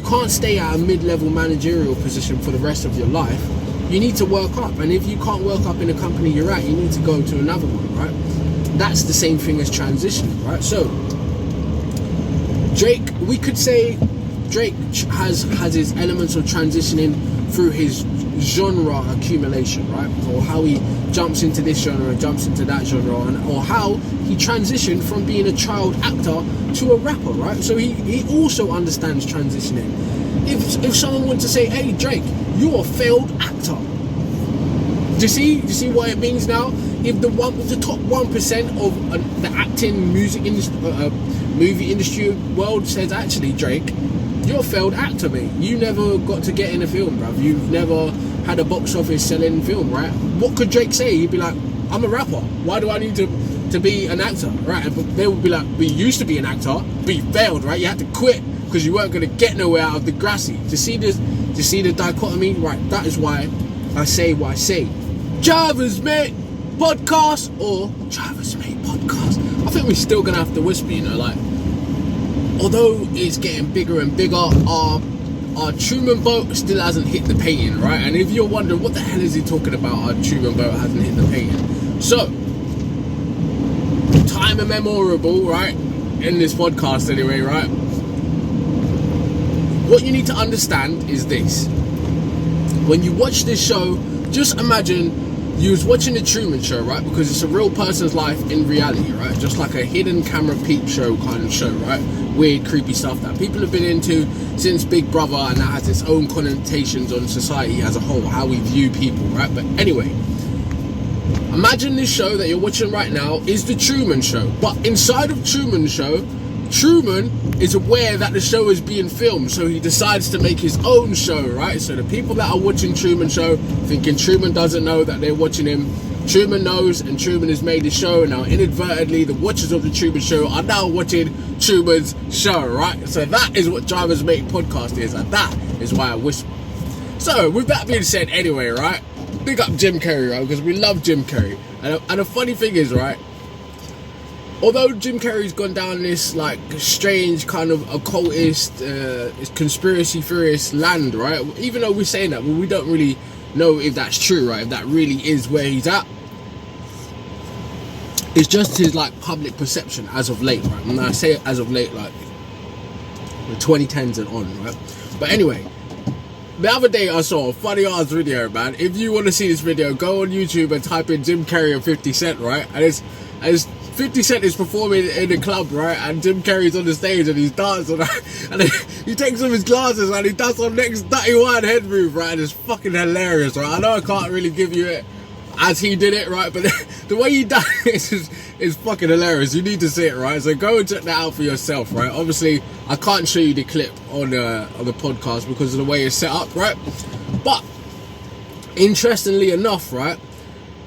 can't stay at a mid-level managerial position for the rest of your life. You need to work up, and if you can't work up in the company you're at, you need to go to another one, right? That's the same thing as transitioning, right? So Drake, we could say Drake has his elements of transitioning through his genre accumulation, right? Or how he jumps into this genre, jumps into that genre, or how he transitioned from being a child actor to a rapper, right? So he also understands transitioning. If someone were to say, hey Drake, you're a failed actor, do you see what it means now? If the top 1% of the acting movie industry world says, actually Drake, you're a failed actor, mate. You never got to get in a film, bruv. You've never had a box office selling film, right? What could Drake say? He'd be like, I'm a rapper. Why do I need to be an actor, right? But they would be like, we used to be an actor, but you failed, right? You had to quit because you weren't going to get nowhere out of the grassy. Do you see this? Do you see the dichotomy? Right, that is why I say what I say. Drivers Mate Podcast or Drivers Mate Podcast. I think we're still going to have to whisper, you know, like, although it's getting bigger and bigger, our Truman boat still hasn't hit the painting, right? And if you're wondering what the hell is he talking about, our Truman boat hasn't hit the painting. So, time immemorable, right? In this podcast anyway, right? What you need to understand is this. When you watch this show, just imagine you was watching the Truman Show, right? Because it's a real person's life in reality, right? Just like a hidden camera peep show kind of show, right? Weird, creepy stuff that people have been into since Big Brother, and that has its own connotations on society as a whole, how we view people, right? But anyway, imagine this show that you're watching right now is the Truman Show. But inside of Truman Show, Truman is aware that the show is being filmed, so he decides to make his own show, right? So the people that are watching Truman Show, thinking Truman doesn't know that they're watching him, Truman knows, and Truman has made his show. Now inadvertently, the watchers of the Truman Show are now watching Truman's show, right? So that is what Drivers Mate Podcast is, and that is why I whisper. So with that being said, anyway, right? Big up Jim Carrey, right? Because we love Jim Carrey, and the funny thing is, right? Although Jim Carrey's gone down this like strange kind of occultist, conspiracy theorist land, right? Even though we're saying that, well, we don't really know if that's true, right? If that really is where he's at. It's just his like public perception as of late, right? And I say as of late, like the 2010s and on, right? But anyway, the other day I saw a funny ass video, man. If you want to see this video, go on YouTube and type in Jim Carrey and 50 Cent, right? And it's 50 Cent is performing in the club, right? And Jim Carrey's on the stage and he's dancing, right? And he takes off his glasses and he does some next Nutty Wine head move, right? And it's fucking hilarious, right? I know I can't really give you it as he did it, right? But the way he does it is fucking hilarious. You need to see it, right? So go and check that out for yourself, right? Obviously, I can't show you the clip on the podcast because of the way it's set up, right? But interestingly enough, right?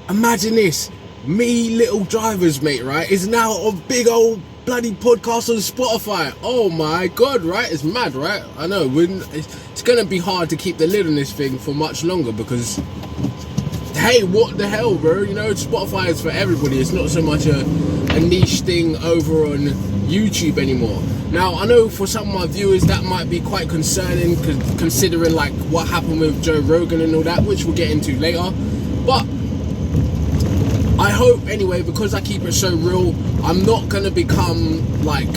Imagine this. Me Little Drivers Mate, right, is now a big old bloody podcast on Spotify. Oh my god, right? It's mad, right? I know it's gonna be hard to keep the lid on this thing for much longer because, hey, what the hell, bro? You know, Spotify is for everybody. It's not so much a niche thing over on YouTube anymore. Now, I know for some of my viewers that might be quite concerning, considering like what happened with Joe Rogan and all that, which we'll get into later. But I hope anyway, because I keep it so real, I'm not going to become like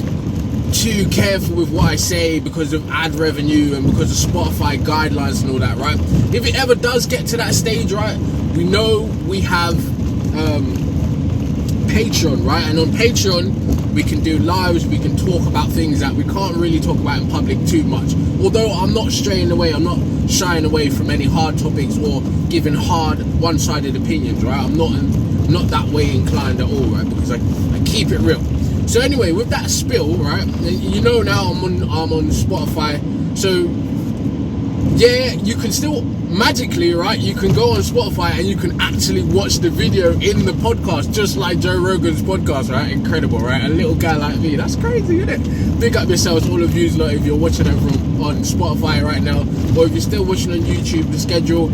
too careful with what I say because of ad revenue and because of Spotify guidelines and all that, right? If it ever does get to that stage, right, we know we have Patreon, right? And on Patreon, we can do lives, we can talk about things that we can't really talk about in public too much. Although I'm not straying away, I'm not shying away from any hard topics or giving hard one-sided opinions, right? I'm not that way inclined at all, right? Because I keep it real. So anyway, with that spill, right, you know now I'm on Spotify. So yeah, you can still magically, right, you can go on Spotify and you can actually watch the video in the podcast, just like Joe Rogan's podcast, right? Incredible, right? A little guy like me, that's crazy, isn't it? Big up yourselves, all of you, like, if you're watching it on Spotify right now, or if you're still watching on YouTube, the schedule,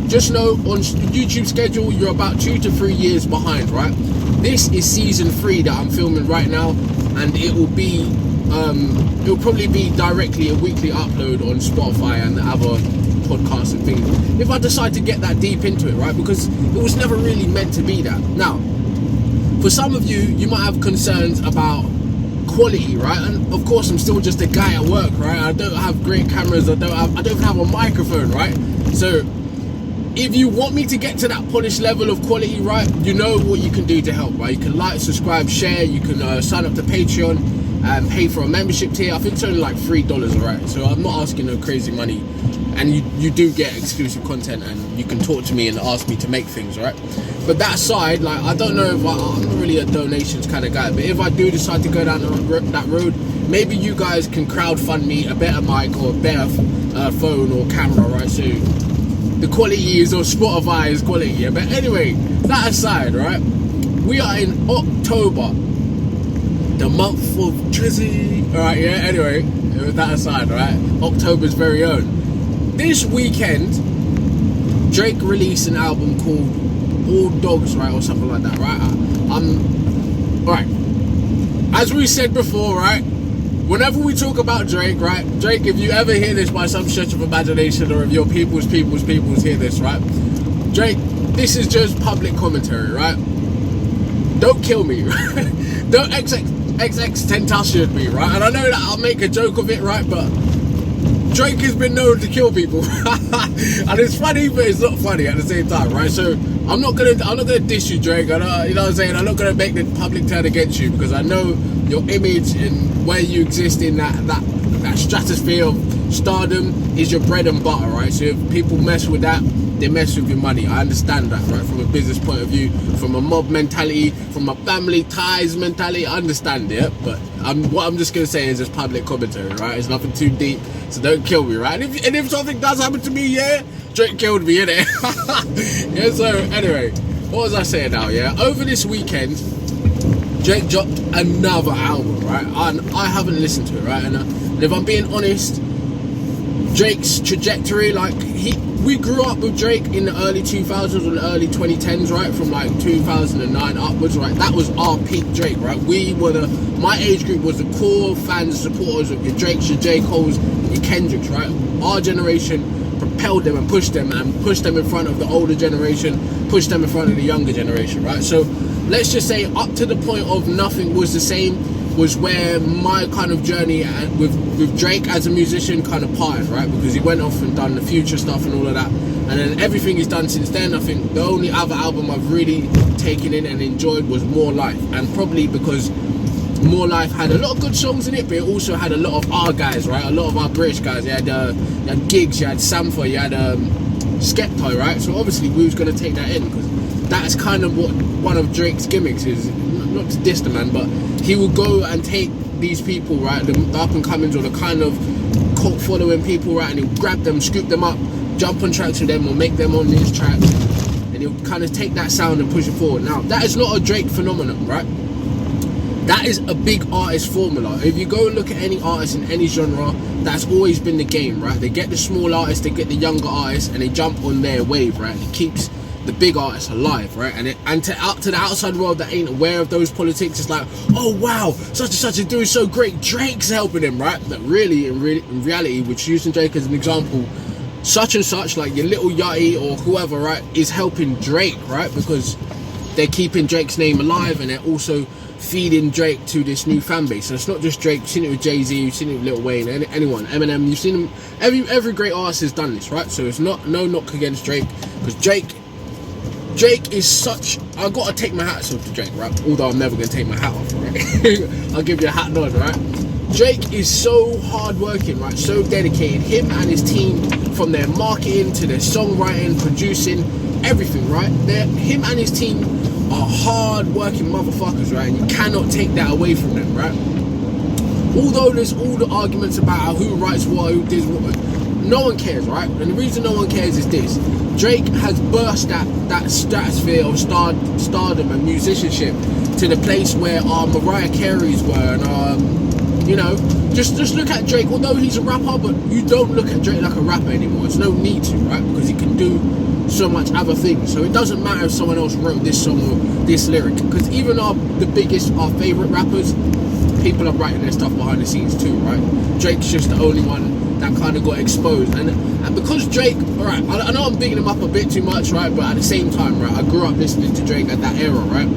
just know on YouTube schedule, you're about 2 to 3 years behind, right? This is season 3 that I'm filming right now, and it will be it'll probably be directly a weekly upload on Spotify and the other podcasts and things, if I decide to get that deep into it, right? Because it was never really meant to be that. Now, for some of you, you might have concerns about quality, right? And of course, I'm still just a guy at work, right? I don't have great cameras. I don't even have a microphone, right? So if you want me to get to that polished level of quality, right, you know what you can do to help, right? You can like, subscribe, share. You can sign up to Patreon and pay for a membership tier. I think it's only like $3, right? So I'm not asking no crazy money, and you do get exclusive content, and you can talk to me and ask me to make things, right? But that aside, like, I don't know if I'm not really a donations kind of guy, but if I do decide to go down that road, maybe you guys can crowdfund me a better mic or a better phone or camera, right? So the quality is, or Spotify's quality, yeah. But anyway, that aside, right, we are in October, the month of Drizzy, alright, yeah. Anyway, with that aside, right, October's very own. This weekend, Drake released an album called All Dogs, right, or something like that, right? Right, as we said before, right, whenever we talk about Drake, right, Drake, if you ever hear this by some stretch of imagination, or if your people's hear this, right, Drake, this is just public commentary, right? Don't kill me, right? Don't XX Tentacion me, right? And I know that I'll make a joke of it, right, but Drake has been known to kill people. And it's funny, but it's not funny at the same time, right? So I'm not gonna diss you, Drake. You know what I'm saying? I'm not gonna make the public turn against you, because I know your image and where you exist in that stratosphere of stardom is your bread and butter, right? So if people mess with that, they mess with your money. I understand that, right? From a business point of view, from a mob mentality, from a family ties mentality, I understand it. But what I'm just gonna say is just public commentary, right? It's nothing too deep, so don't kill me, right? And if something does happen to me, yeah, Drake killed me, innit? Yeah. So anyway, what was I saying now? Yeah, over this weekend, Drake dropped another album, right? And I haven't listened to it, right? And if I'm being honest, Drake's trajectory, like we grew up with Drake in the early 2000s and the early 2010s, right? From like 2009 upwards, right? That was our peak Drake, right? My age group was the core fans, supporters of your Drakes, your J. Coles, your Kendricks, right? Our generation propelled them and pushed them in front of the older generation, pushed them in front of the younger generation, right? So let's just say up to the point of Nothing Was the Same was where my kind of journey with Drake as a musician kind of parted, right? Because he went off and done the Future stuff and all of that, and then everything he's done since then, I think the only other album I've really taken in and enjoyed was More Life. And probably because More Life had a lot of good songs in it, but it also had a lot of our guys, right? A lot of our British guys. You had Giggs, you had Sampha, you had Skepta, right? So obviously we was going to take that in, because that's kind of what one of Drake's gimmicks is. Not to diss the man, but he will go and take these people, right, the up and comings or the kind of cult following people, right, and he'll grab them, scoop them up, jump on tracks with them, or make them on his track, and he'll kind of take that sound and push it forward. Now, that is not a Drake phenomenon, right? That is a big artist formula. If you go and look at any artist in any genre, that's always been the game, right? They get the small artists, they get the younger artists, and they jump on their wave, right? And it keeps the big artists alive, right? And to the outside world that ain't aware of those politics, it's like, oh wow, such and such is doing so great, Drake's helping him, right? But really, in reality, which using Drake as an example, such and such, like your Little Yachty or whoever, right, is helping Drake, right? Because they're keeping Drake's name alive, and they're also feeding Drake to this new fan base. So it's not just Drake. You've seen it with Jay-Z, you've seen it with Lil Wayne, anyone, Eminem, you've seen them. Every great artist has done this, right? So it's no knock against Drake, because Drake is such. I gotta take my hat off to Drake, right? Although I'm never gonna take my hat off, right? I'll give you a hat nod, right? Drake is so hardworking, right? So dedicated. Him and his team, from their marketing to their songwriting, producing, everything, right? Him and his team are hard-working motherfuckers, right? And you cannot take that away from them, right? Although there's all the arguments about who writes what, who does what, no one cares, right? And the reason no one cares is this: Drake has burst that stratosphere of stardom and musicianship to the place where our Mariah Careys were, and just look at Drake. Although he's a rapper, but you don't look at Drake like a rapper anymore. There's no need to, right? Because he can do so much other things. So it doesn't matter if someone else wrote this song or this lyric, because even our favorite rappers, people are writing their stuff behind the scenes too, right? Drake's just the only one that kind of got exposed, and because Drake, alright, I know I'm bigging him up a bit too much, right? But at the same time, right, I grew up listening to Drake at that era, right?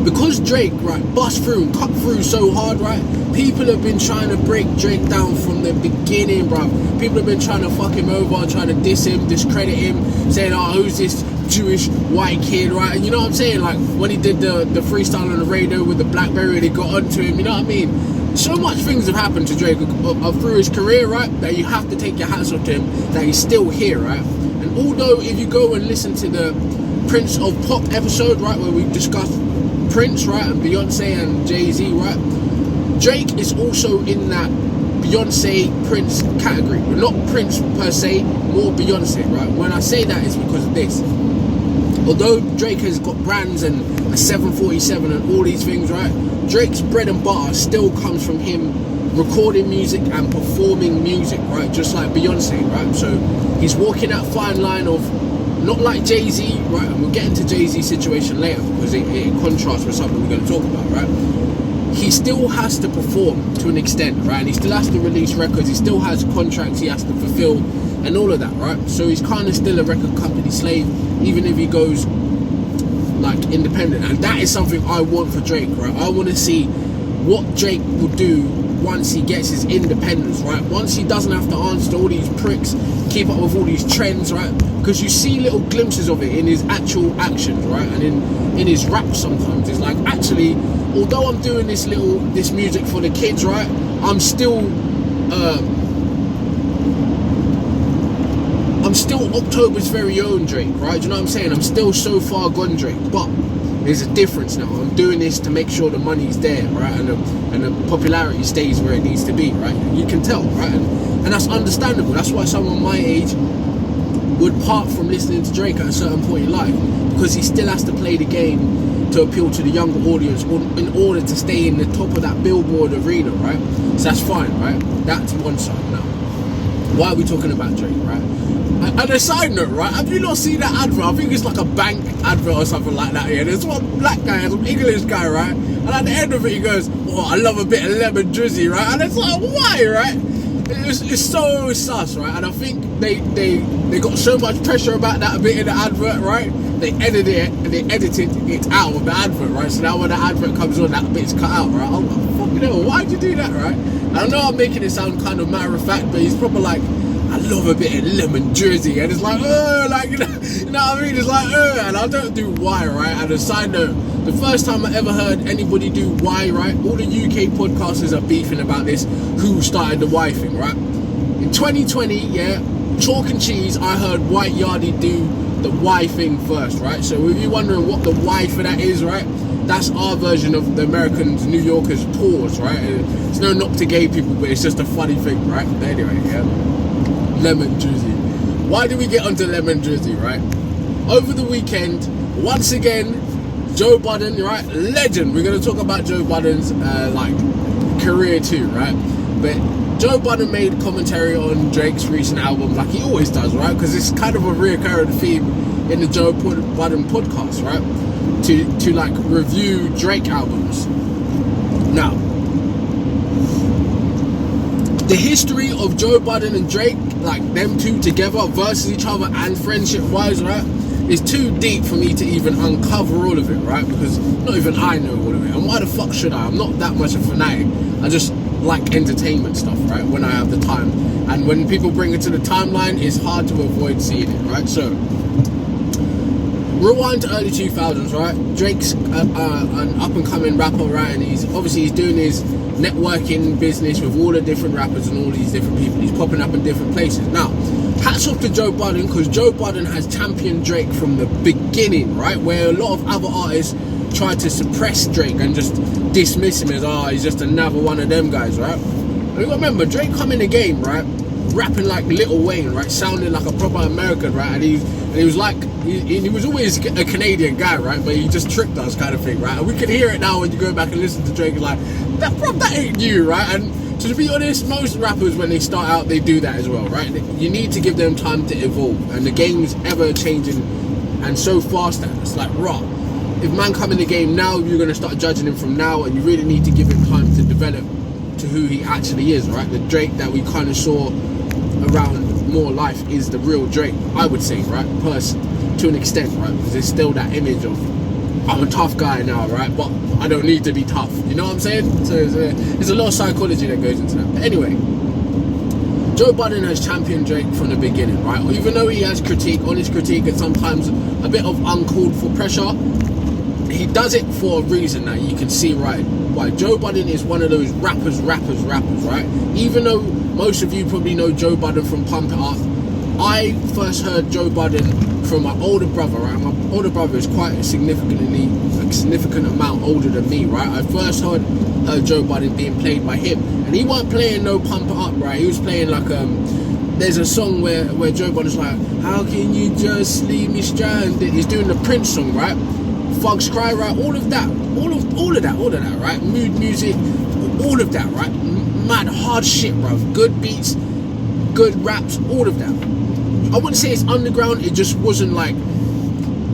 Because Drake, right, bust through and cut through so hard, right? People have been trying to break Drake down from the beginning, bro. People have been trying to fuck him over, trying to diss him, discredit him, saying, oh, who's this Jewish white kid, right? And you know what I'm saying? Like, when he did the freestyle on the radio with the Blackberry, they got onto him, you know what I mean? So much things have happened to Drake through his career, right? That you have to take your hats off to him, that he's still here, right? And although if you go and listen to the Prince of Pop episode, right, where we discussed Prince, right, and Beyonce and Jay-Z, right, Drake is also in that Beyonce Prince category. But not Prince per se, more Beyonce, right? When I say that, it's because of this. Although Drake has got brands and a 747 and all these things, right, Drake's bread and butter still comes from him recording music and performing music, right, just like Beyonce, right? So he's walking that fine line of, not like Jay-Z, right, and we'll get into Jay-Z's situation later because it contrasts with something we're going to talk about, right? He still has to perform to an extent, right, and he still has to release records, he still has contracts he has to fulfill and all of that, right? So he's kind of still a record company slave, even if he goes like independent, and that is something I want for Drake, right? I want to see what Drake will do once he gets his independence, right? Once he doesn't have to answer to all these pricks, keep up with all these trends, right? Because you see little glimpses of it in his actual actions, right? And in his rap sometimes. It's like, actually, although I'm doing this music for the kids, right? I'm still October's very own Drake, right? Do you know what I'm saying? I'm still so far gone Drake, but there's a difference now. I'm doing this to make sure the money's there, right? And the popularity stays where it needs to be, right? You can tell, right? And that's understandable. That's why someone my age would part from listening to Drake at a certain point in life, because he still has to play the game to appeal to the younger audience in order to stay in the top of that Billboard arena, right? So that's fine, right? That's one side. Now, why are we talking about Drake, right? And a side note, right? Have you not seen that advert? I think it's like a bank advert or something like that here. There's one black guy, some English guy, right? And at the end of it, he goes, oh, I love a bit of lemon Drizzy, right? And it's like, why, right? It's so sus, right? And I think they got so much pressure about that bit in the advert, right? They edited it out of the advert, right? So now when the advert comes on, that bit's cut out, right? I'm like, fucking hell, why'd you do that, right? And I know I'm making it sound kind of matter of fact, but he's probably like, I love a bit of lemon Drizzy, and it's like, like, you know what I mean? It's like, and I don't do why, right? And a side note, the first time I ever heard anybody do why, right? All the UK podcasters are beefing about this, who started the why thing, right? In 2020, yeah, chalk and cheese, I heard White Yardie do the why thing first, right? So if you're wondering what the why for that is, right? That's our version of the Americans, New Yorkers pause, right? And it's no knock to gay people, but it's just a funny thing, right? Anyway, yeah. Lemon Drizzy. Why do we get onto lemon Drizzy, right? Over the weekend, once again, Joe Budden, right? Legend. We're going to talk about Joe Budden's career too, right? But Joe Budden made commentary on Drake's recent album, like he always does, right? Because it's kind of a reoccurring theme in the Joe Budden podcast, right? To like review Drake albums. Now, the history of Joe Budden and Drake, like them two together versus each other and friendship wise, right, is too deep for me to even uncover all of it, right? Because not even I know all of it. And why the fuck should I? I'm not that much a fanatic. I just like entertainment stuff, right? When I have the time. And when people bring it to the timeline, it's hard to avoid seeing it, right? So, rewind to early 2000s, right? Drake's an up-and-coming rapper, right? And he's doing his networking business with all the different rappers and all these different people. He's popping up in different places. Now, hats off to Joe Budden, because Joe Budden has championed Drake from the beginning, right? Where a lot of other artists try to suppress Drake and just dismiss him as, he's just another one of them guys, right? And you gotta remember, Drake come in the game, right? Rapping like Lil Wayne, right? Sounding like a proper American, right? And he was like, he was always a Canadian guy, right? But he just tricked us, kind of thing, right? And we can hear it now when you go back and listen to Drake, like, that ain't you, right? And to be honest, most rappers, when they start out, they do that as well, right? You need to give them time to evolve, and the game's ever changing and so fast that it's like, raw. if man come in the game now, you're going to start judging him from now, and you really need to give him time to develop to who he actually is, right? The Drake that we kind of saw around More Life is the real Drake, I would say, right? To an extent, right? Because there's still that image of, I'm a tough guy now, right? But I don't need to be tough, you know what I'm saying? So there's a lot of psychology that goes into that. But anyway, Joe Budden has championed Drake from the beginning, right? Even though he has honest critique, and sometimes a bit of uncalled for pressure, he does it for a reason that you can see right why. Joe Budden is one of those rappers, right? Even though most of you probably know Joe Budden from Pump It Up, I first heard Joe Budden from my older brother, right? My older brother is quite a significant amount older than me, right? I first heard Joe Budden being played by him, and he wasn't playing no Pump It Up, right? He was playing like there's a song where Joe Budden's like, how can you just leave me stranded? He's doing the Prince song, right? Thugs Cry, right? All of that, right? Mood music, all of that, right? Mad hard shit, bro. Good beats, good raps, all of that. I wouldn't say it's underground, it just wasn't like,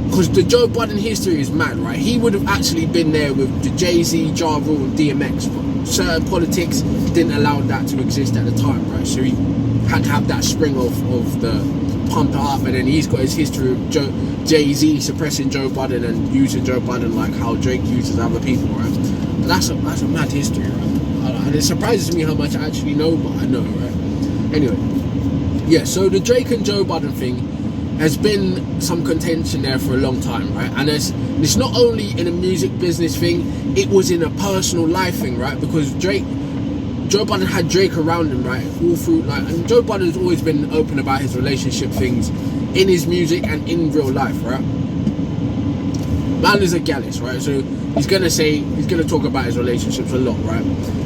because the Joe Budden history is mad, right? He would have actually been there with the Jay-Z, Ja Rule, and DMX, but certain politics didn't allow that to exist at the time, right? So he had to have that spring of the Pump It Up, and then he's got his history of Jay-Z suppressing Joe Budden and using Joe Budden like how Drake uses other people, right? But that's a mad history, right? And it surprises me how much I actually know, but I know, right? Anyway, yeah, so the Drake and Joe Budden thing has been some contention there for a long time, right? And it's not only in a music business thing, it was in a personal life thing, right? Because Joe Budden had Drake around him, right? All through, like, and Joe Budden's always been open about his relationship things in his music and in real life, right? Man is a gallus, right? So he's gonna talk about his relationships a lot, right?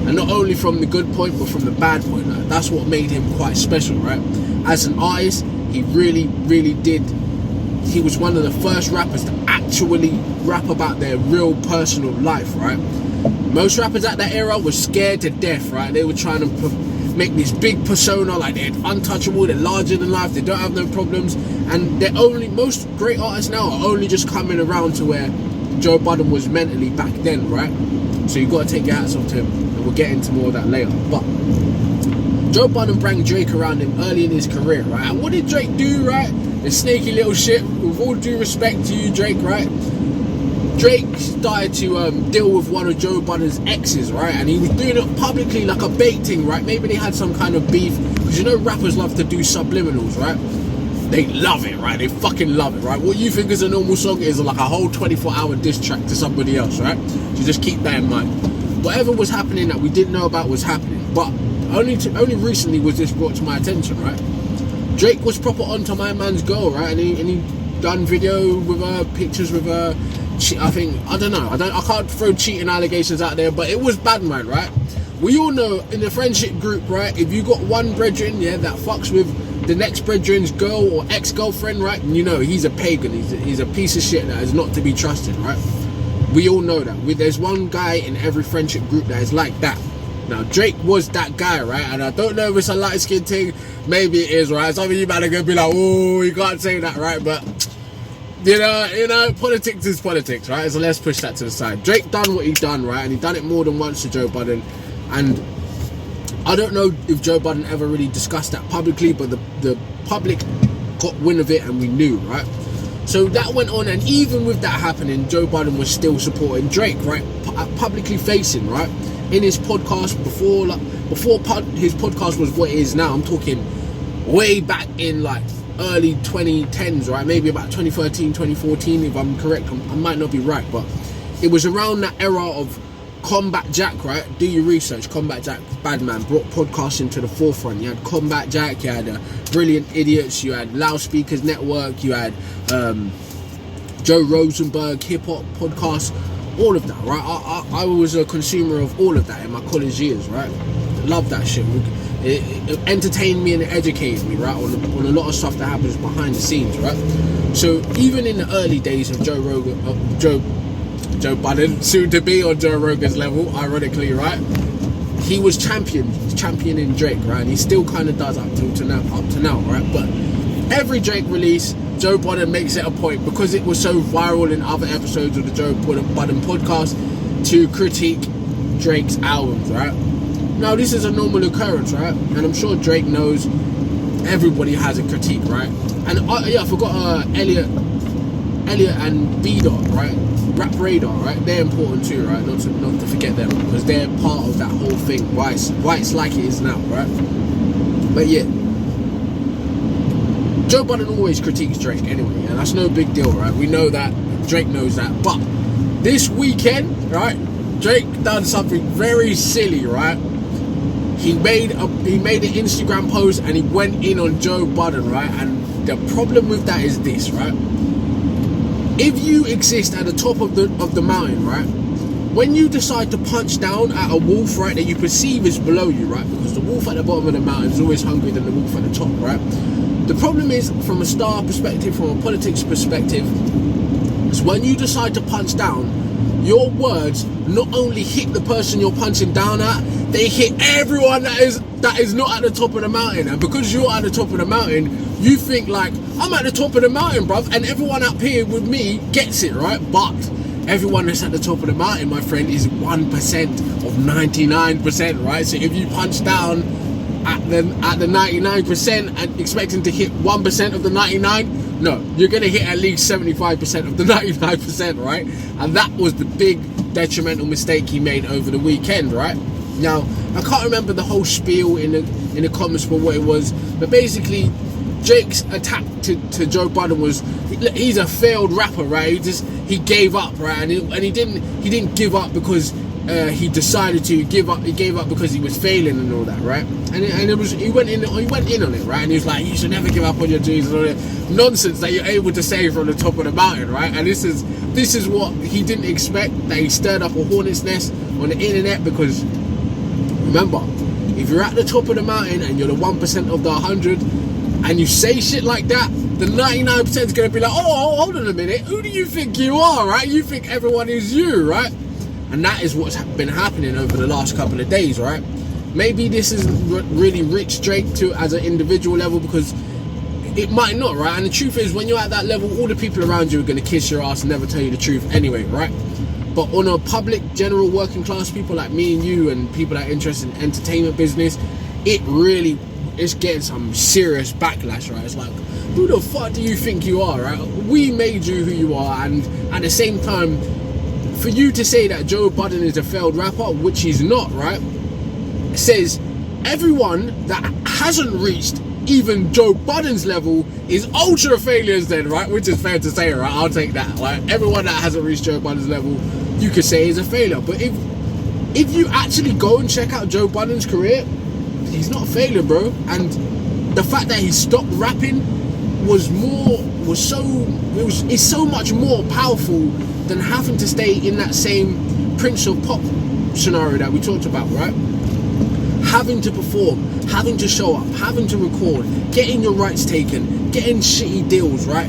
And not only from the good point, but from the bad point. Right? That's what made him quite special, right? As an artist, he really, really did. He was one of the first rappers to actually rap about their real personal life, right? Most rappers at that era were scared to death, right? They were trying to make this big persona, like they're untouchable, they're larger than life, they don't have no problems, and most great artists now are only just coming around to where Joe Budden was mentally back then, right? So you've got to take your hats off to him, and we'll get into more of that later. But Joe Budden brought Drake around him early in his career, right? And what did Drake do, right? The snaky little shit, with all due respect to you, Drake, right? Drake started to deal with one of Joe Budden's exes, right? And he was doing it publicly like a bait thing, right? Maybe they had some kind of beef, because you know rappers love to do subliminals, right? They love it, right? They fucking love it, right? What you think is a normal song is like a whole 24-hour diss track to somebody else, right? So just keep that in mind. Whatever was happening that we didn't know about was happening, but only recently was this brought to my attention, right? Drake was proper onto my man's girl, right? And he done video with her, pictures with her. I can't throw cheating allegations out there, but it was bad, man, right? We all know in the friendship group, right, if you got one brethren, yeah, that fucks with the next brethren's girl or ex-girlfriend, right, you know he's a pagan, he's a piece of shit that is not to be trusted, right? We all know that. There's one guy in every friendship group that is like that. Now, Drake was that guy, right? And I don't know if it's a light-skinned thing. Maybe it is, right? Some of you might are going to be like, oh, you can't say that, right? But, you know, politics is politics, right? So let's push that to the side. Drake done what he done, right? And he done it more than once to Joe Budden. And I don't know if Joe Budden ever really discussed that publicly, but the public got wind of it and we knew, right? So that went on, and even with that happening, Joe Budden was still supporting Drake, right? Publicly facing, right? In his podcast, before his podcast was what it is now, I'm talking way back in like early 2010s, right? Maybe about 2013, 2014, if I'm correct. I might not be right, but it was around that era of Combat Jack, right? Do your research. Combat Jack, bad man, brought podcasting to the forefront. You had Combat Jack, you had Brilliant Idiots, you had Loudspeakers Network, you had Joe Rosenberg, hip hop podcast, all of that, right? I was a consumer of all of that in my college years, right? Love that shit. It entertained me and it educated me, right? On a lot of stuff that happens behind the scenes, right? So even in the early days of Joe Budden, soon to be on Joe Rogan's level, ironically, right? He was championing Drake, right? And he still kind of does up to now, right? But every Drake release, Joe Budden makes it a point, because it was so viral in other episodes of the Joe Budden podcast, to critique Drake's albums, right? Now, this is a normal occurrence, right? And I'm sure Drake knows everybody has a critique, right? And I forgot Elliot and B-Dot, right? Rap Radar, right? They're important too, right? Not to forget them, because they're part of that whole thing. Why it's like it is now, right? But yeah, Joe Budden always critiques Drake anyway, and that's no big deal, right? We know that, Drake knows that. But this weekend, right, Drake done something very silly, right? He made an Instagram post and he went in on Joe Budden, right? And the problem with that is this, right? If you exist at the top of the mountain, right, when you decide to punch down at a wolf, right, that you perceive is below you, right, because the wolf at the bottom of the mountain is always hungrier than the wolf at the top, right? The problem is, from a star perspective, from a politics perspective, is when you decide to punch down, your words not only hit the person you're punching down at, they hit everyone that is not at the top of the mountain. And because you're at the top of the mountain, you think like, I'm at the top of the mountain, bruv, and everyone up here with me gets it, right? But everyone that's at the top of the mountain, my friend, is 1% of 99%, right? So if you punch down at the 99% and expecting to hit 1% of the 99, no, you're going to hit at least 75% of the 99%, right? And that was the big detrimental mistake he made over the weekend, right? Now, I can't remember the whole spiel in the comments for what it was, but basically, Drake's attack to Joe Budden was, he's a failed rapper, right? He gave up, right? And he didn't give up because he decided to give up. He gave up because he was failing and all that, right? And he went in on it, right? And he was like, you should never give up on your dreams and all that nonsense that you're able to say from the top of the mountain, right? And this is what he didn't expect, that he stirred up a hornet's nest on the internet, because remember, if you're at the top of the mountain and you're the 1% of the 100 and you say shit like that, the 99% is going to be like, oh, hold on a minute, who do you think you are, right? You think everyone is you, right? And that is what's been happening over the last couple of days, right? Maybe this isn't really rich Drake as an individual level, because it might not, right? And the truth is, when you're at that level, all the people around you are going to kiss your ass and never tell you the truth anyway, right? But on a public, general working class people like me and you, and people that are interested in entertainment business, it really is getting some serious backlash, right? It's like, who the fuck do you think you are, right? We made you who you are, and at the same time, for you to say that Joe Budden is a failed rapper, which he's not, right, says everyone that hasn't reached even Joe Budden's level is ultra failures then, right? Which is fair to say, right? I'll take that, right? Everyone that hasn't reached Joe Budden's level, you could say is a failure. But if you actually go and check out Joe Budden's career, he's not a failure, bro. And the fact that he stopped rapping is so much more powerful than having to stay in that same Prince of Pop scenario that we talked about, right? Having to perform, having to show up, having to record, getting your rights taken, getting shitty deals, right?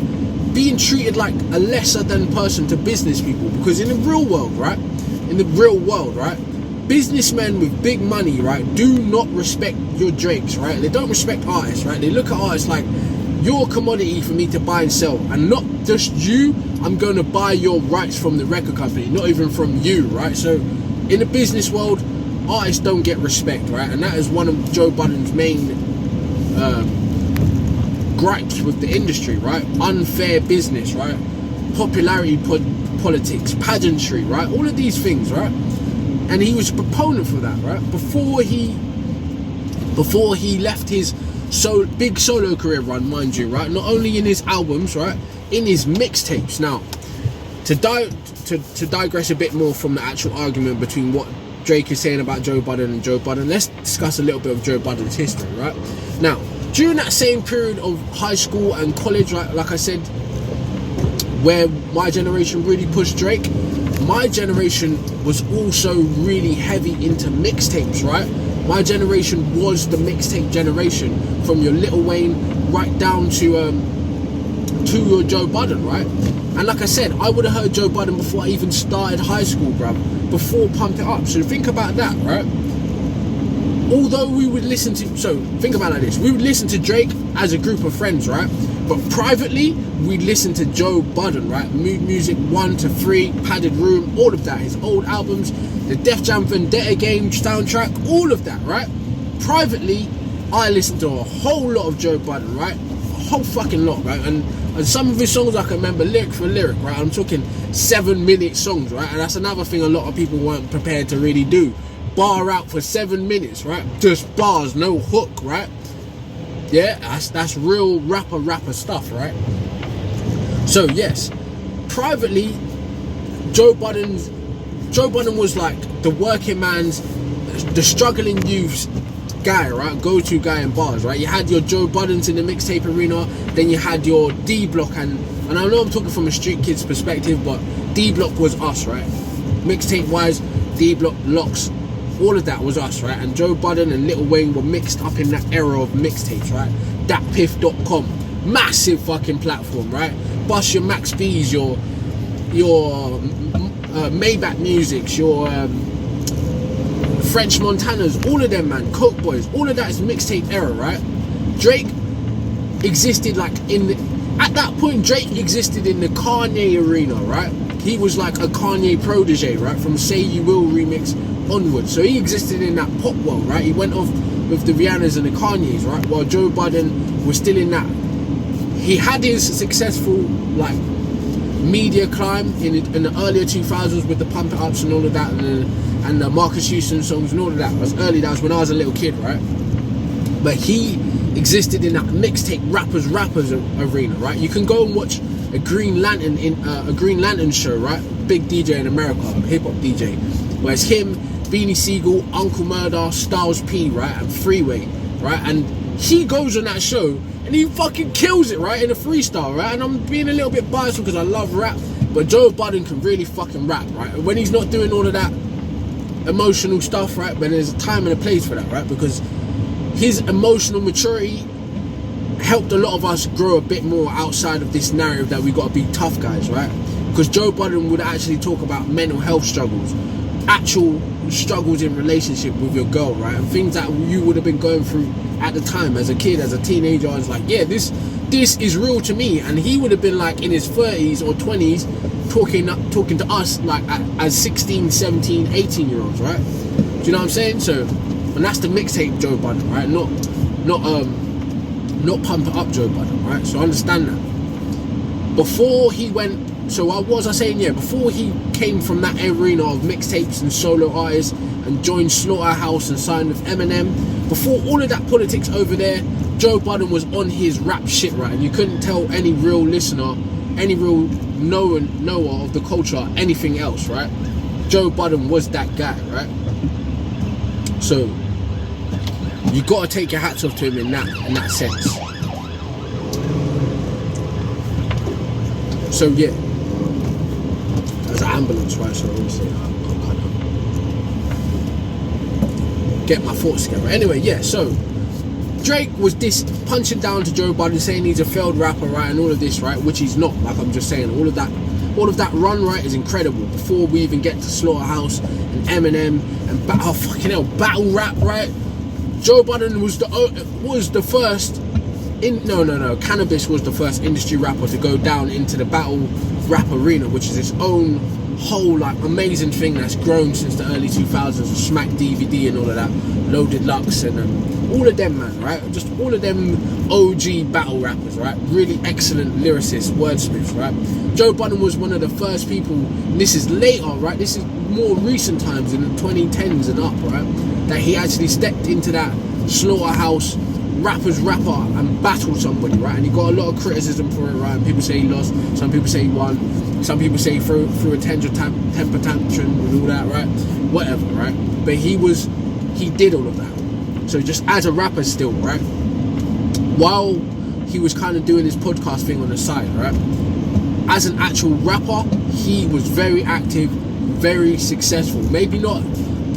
Being treated like a lesser than person to business people, because in the real world, right? Businessmen with big money, right, do not respect your Drakes, right? They don't respect artists, right? They look at artists like, you're a commodity for me to buy and sell, and not just you, I'm going to buy your rights from the record company, not even from you, right? So in the business world, artists don't get respect, right? And that is one of Joe Budden's main gripes with the industry, right? Unfair business, right? Popularity politics, pageantry, right? All of these things, right? And he was a proponent for that, right? Before he left his big solo career run, mind you, right? Not only in his albums, right? In his mixtapes. Now, to digress a bit more from the actual argument between what Drake is saying about Joe Budden and Joe Budden, let's discuss a little bit of Joe Budden's history, right? Now, during that same period of high school and college, right, like I said, where my generation really pushed Drake, my generation was also really heavy into mixtapes, right? My generation was the mixtape generation, from your Lil Wayne right down to your Joe Budden, right? And like I said, I would have heard Joe Budden before I even started high school, bruv, before Pump It Up. So think about that, right? although we would listen to, so think about it like this, we would listen to Drake as a group of friends, right? But privately, we'd listen to Joe Budden, right? Mood Music 1 to 3, Padded Room, all of that, his old albums, the Def Jam Vendetta game soundtrack, all of that, right? Privately, I listened to a whole lot of Joe Budden, right? A whole fucking lot, right? And some of his songs I can remember lyric for lyric, right? I'm talking 7-minute songs, right? And that's another thing a lot of people weren't prepared to really do. Bar out for 7 minutes, right? Just bars, no hook, right? Yeah, that's real rapper stuff, right? So yes, privately, Joe Budden was like the working man's, the struggling youth's guy, right? Go-to guy in bars, right? You had your Joe Buddens in the mixtape arena, then you had your D Block, and I know I'm talking from a street kid's perspective, but D Block was us, right? Mixtape wise, D Block, Locks, all of that was us, right? And Joe Budden and Lil Wayne were mixed up in that era of mixtapes, right? Datpiff.com, massive fucking platform, right? Bust your Max B's, your Maybach Musics, your French Montanas, all of them, man, Coke Boys, all of that is mixtape era, right? Drake existed like at that point, Drake existed in the Kanye arena, right? He was like a Kanye protege, right? From Say You Will remix onwards. So he existed in that pop world, right? He went off with the Rihannas and the Kanyes, right? While Joe Budden was still in that. He had his successful like media climb in the earlier 2000s with the Pump It Ups and all of that, and the Marcus Houston songs and all of that. That was when I was a little kid, right? But he existed in that mixtape rappers arena, right? You can go and watch a Green Lantern show, right? Big DJ in America, hip hop DJ, where it's him, Beanie Siegel, Uncle Murder, Styles P, right, and Freeway, right? And he goes on that show and he fucking kills it, right, in a freestyle, right? And I'm being a little bit biased because I love rap, but Joe Budden can really fucking rap, right? When he's not doing all of that emotional stuff, right? But there's a time and a place for that, right? Because his emotional maturity helped a lot of us grow a bit more outside of this narrative that we got to be tough guys, right? Because Joe Budden would actually talk about mental health struggles, actual struggles in relationship with your girl, right? And things that you would have been going through at the time as a kid, as a teenager. I was like, yeah, this is real to me. And he would have been like in his 30s or 20s talking to us like as 16, 17, 18 year olds, right? Do you know what I'm saying? So, and that's the mixtape Joe Budden, right? Not Pump It Up Joe Budden, right? So understand that. Before he went, so what was I saying? Yeah, before he came from that arena of mixtapes and solo artists and joined Slaughterhouse and signed with Eminem, before all of that politics over there, Joe Budden was on his rap shit, right? And you couldn't tell any real listener, any real knower of the culture anything else, right? Joe Budden was that guy, right? So you gotta take your hats off to him in that sense. So yeah, there's an ambulance, right? So obviously I'll kind of get my thoughts together. Anyway, yeah. So Drake was punching down to Joe Budden, saying he's a failed rapper, right, and all of this, right, which he's not. Like I'm just saying, all of that run, right, is incredible. Before we even get to Slaughterhouse and Eminem and battle rap, right? Joe Budden was the first. Cannabis was the first industry rapper to go down into the battle rap arena, which is its own whole like amazing thing that's grown since the early 2000s with Smack DVD and all of that, Loaded Lux and all of them, man, right? Just all of them OG battle rappers, right? Really excellent lyricists, wordsmiths, right? Joe Budden was one of the first people, and this is later, right? This is more recent times in the 2010s and up, right? That he actually stepped into that Slaughterhouse rapper and battled somebody, right? And he got a lot of criticism for it, right? And people say he lost, some people say he won, some people say he threw a temper tantrum and all that, right? Whatever, right? But he did all of that. So just as a rapper still, right? While he was kind of doing his podcast thing on the side, right? As an actual rapper, he was very active, very successful. Maybe not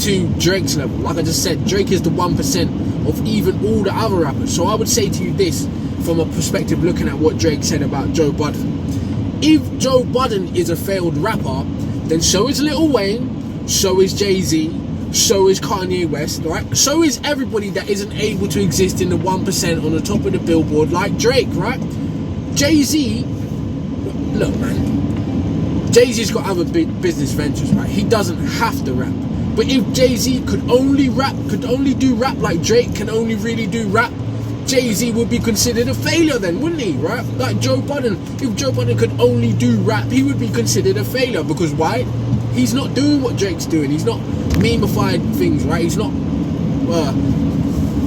to Drake's level. Like I just said, Drake is the 1% of even all the other rappers. So I would say to you this, from a perspective looking at what Drake said about Joe Budden. If Joe Budden is a failed rapper, then so is Lil Wayne, so is Jay-Z, So is Kanye West, right? So is everybody that isn't able to exist in the 1% on the top of the billboard like Drake, right? Jay-Z, look, man, Jay-Z's got other big business ventures, right? He doesn't have to rap. But if Jay-Z could only do rap like Drake can only really do rap, Jay-Z would be considered a failure then, wouldn't he, right? Like Joe Budden, if Joe Budden could only do rap, he would be considered a failure. Because why? He's not doing what Drake's doing. He's not memified things, right? He's not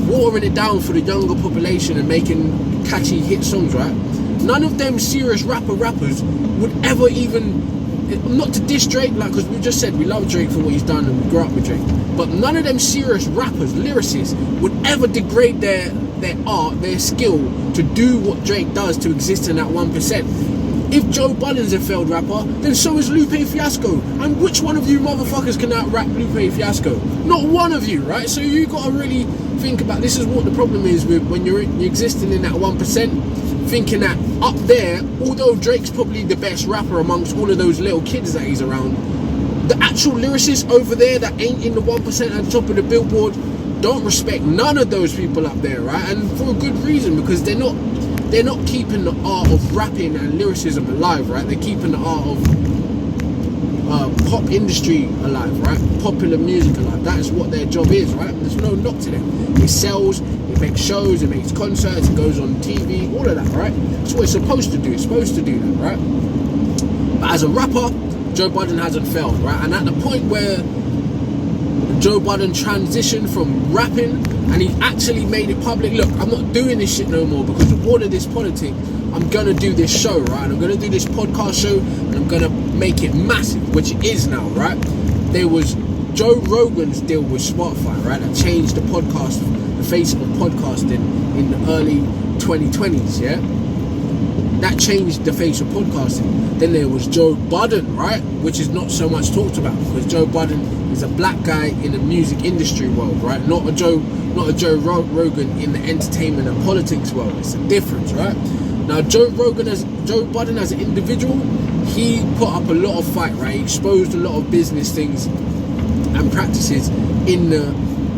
watering it down for the younger population and making catchy hit songs, right? None of them serious rappers would ever even, not to diss Drake, like, because we just said we love Drake for what he's done and we grew up with Drake, but none of them serious rappers, lyricists, would ever degrade their art, their skill to do what Drake does to exist in that 1%. If Joe Budden's a failed rapper, then so is Lupe Fiasco. And which one of you motherfuckers can out-rap Lupe Fiasco? Not one of you, right? So you got to really think about, this is what the problem is with when you're existing in that 1%, thinking that up there, although Drake's probably the best rapper amongst all of those little kids that he's around, the actual lyricists over there that ain't in the 1% at the top of the billboard don't respect none of those people up there, right? And for a good reason, because they're not keeping the art of rapping and lyricism alive, right? They're keeping the art of pop industry alive, right? Popular music alive. That is what their job is, right? There's no knock to them. It sells, it makes shows, it makes concerts, it goes on TV, all of that, right? That's what it's supposed to do. It's supposed to do that, right? But as a rapper, Joe Budden hasn't failed, right? And at the point where Joe Budden transitioned from rapping and he actually made it public, look, I'm not doing this shit no more because of all of this politics. I'm gonna do this show, right? And I'm gonna do this podcast show and I'm gonna make it massive, which it is now, right? There was Joe Rogan's deal with Spotify, right? That changed the podcast, the face of podcasting in the early 2020s, yeah? That changed the face of podcasting. Then there was Joe Budden, right? Which is not so much talked about because Joe Budden is a black guy in the music industry world, right? Not a Joe Rogan in the entertainment and politics world. It's a difference, right? Now Joe Budden as an individual, he put up a lot of fight, right? He exposed a lot of business things and practices in the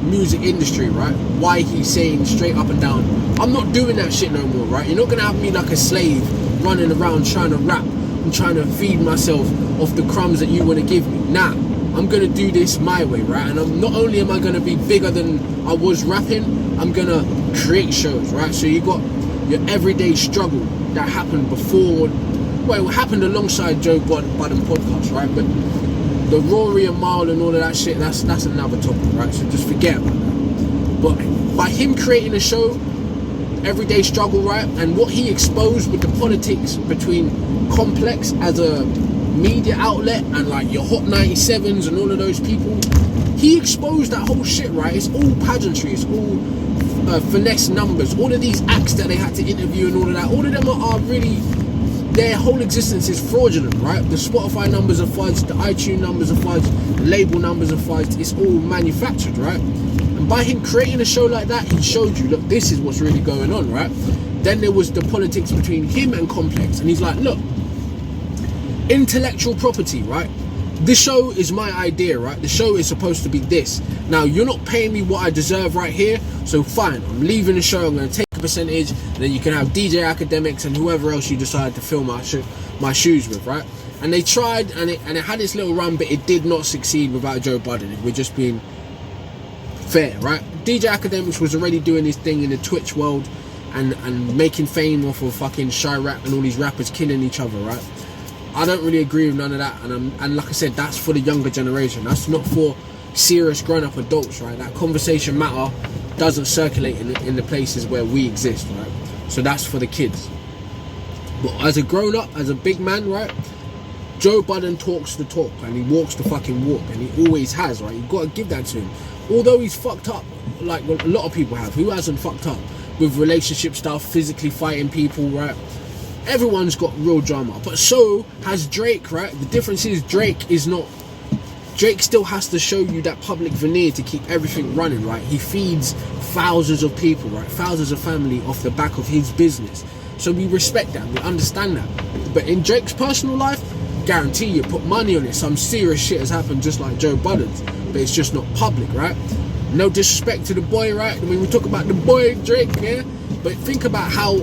music industry, right? Why he's saying straight up and down, I'm not doing that shit no more, right? You're not gonna have me like a slave running around trying to rap and trying to feed myself off the crumbs that you want to give me. Nah, I'm gonna do this my way, right? And I'm not only am I gonna be bigger than I was rapping, I'm gonna create shows, right? So you got your everyday struggle that happened before, well, it happened alongside Joe Budden podcast, right? But the Rory and Mile and all of that shit, that's another topic, right? So just forget about that. But by him creating a show, everyday struggle, right? And what he exposed with the politics between Complex as a media outlet and like your Hot 97s and all of those people, he exposed that whole shit, right? It's all pageantry, it's all finesse numbers, all of these acts that they had to interview and all of that, all of them are really, their whole existence is fraudulent, right? The Spotify numbers are fudged, the iTunes numbers are fudged, the label numbers are fudged, it's all manufactured, right? And by him creating a show like that, he showed you, look, this is what's really going on, right? Then there was the politics between him and Complex, and he's like, look, intellectual property, right? This show is my idea, right? The show is supposed to be this. Now, you're not paying me what I deserve right here, so fine, I'm leaving the show, I'm going to take a percentage, and then you can have DJ Academics and whoever else you decide to fill my shoes with, right? And they tried, and it had its little run, but it did not succeed without Joe Budden, if we're just being fair, right? DJ Academics was already doing his thing in the Twitch world and making fame off of fucking Shy Rap and all these rappers killing each other, right? I don't really agree with none of that, and like I said, that's for the younger generation. That's not for serious grown-up adults, right? That conversation matter doesn't circulate in the places where we exist, right? So that's for the kids. But as a grown-up, as a big man, right, Joe Budden talks the talk and he walks the fucking walk, and he always has, right? You've got to give that to him. Although he's fucked up, like a lot of people have. Who hasn't fucked up with relationship stuff, physically fighting people, right? Everyone's got real drama, but so has Drake, right? The difference is Drake still has to show you that public veneer to keep everything running, right? He feeds thousands of people, right? Thousands of family off the back of his business. So we respect that, we understand that. But in Drake's personal life, guarantee you, put money on it, some serious shit has happened just like Joe Budden's. but it's just not public, right? No disrespect to the boy, right? I mean, we talk about the boy Drake, yeah, but think about how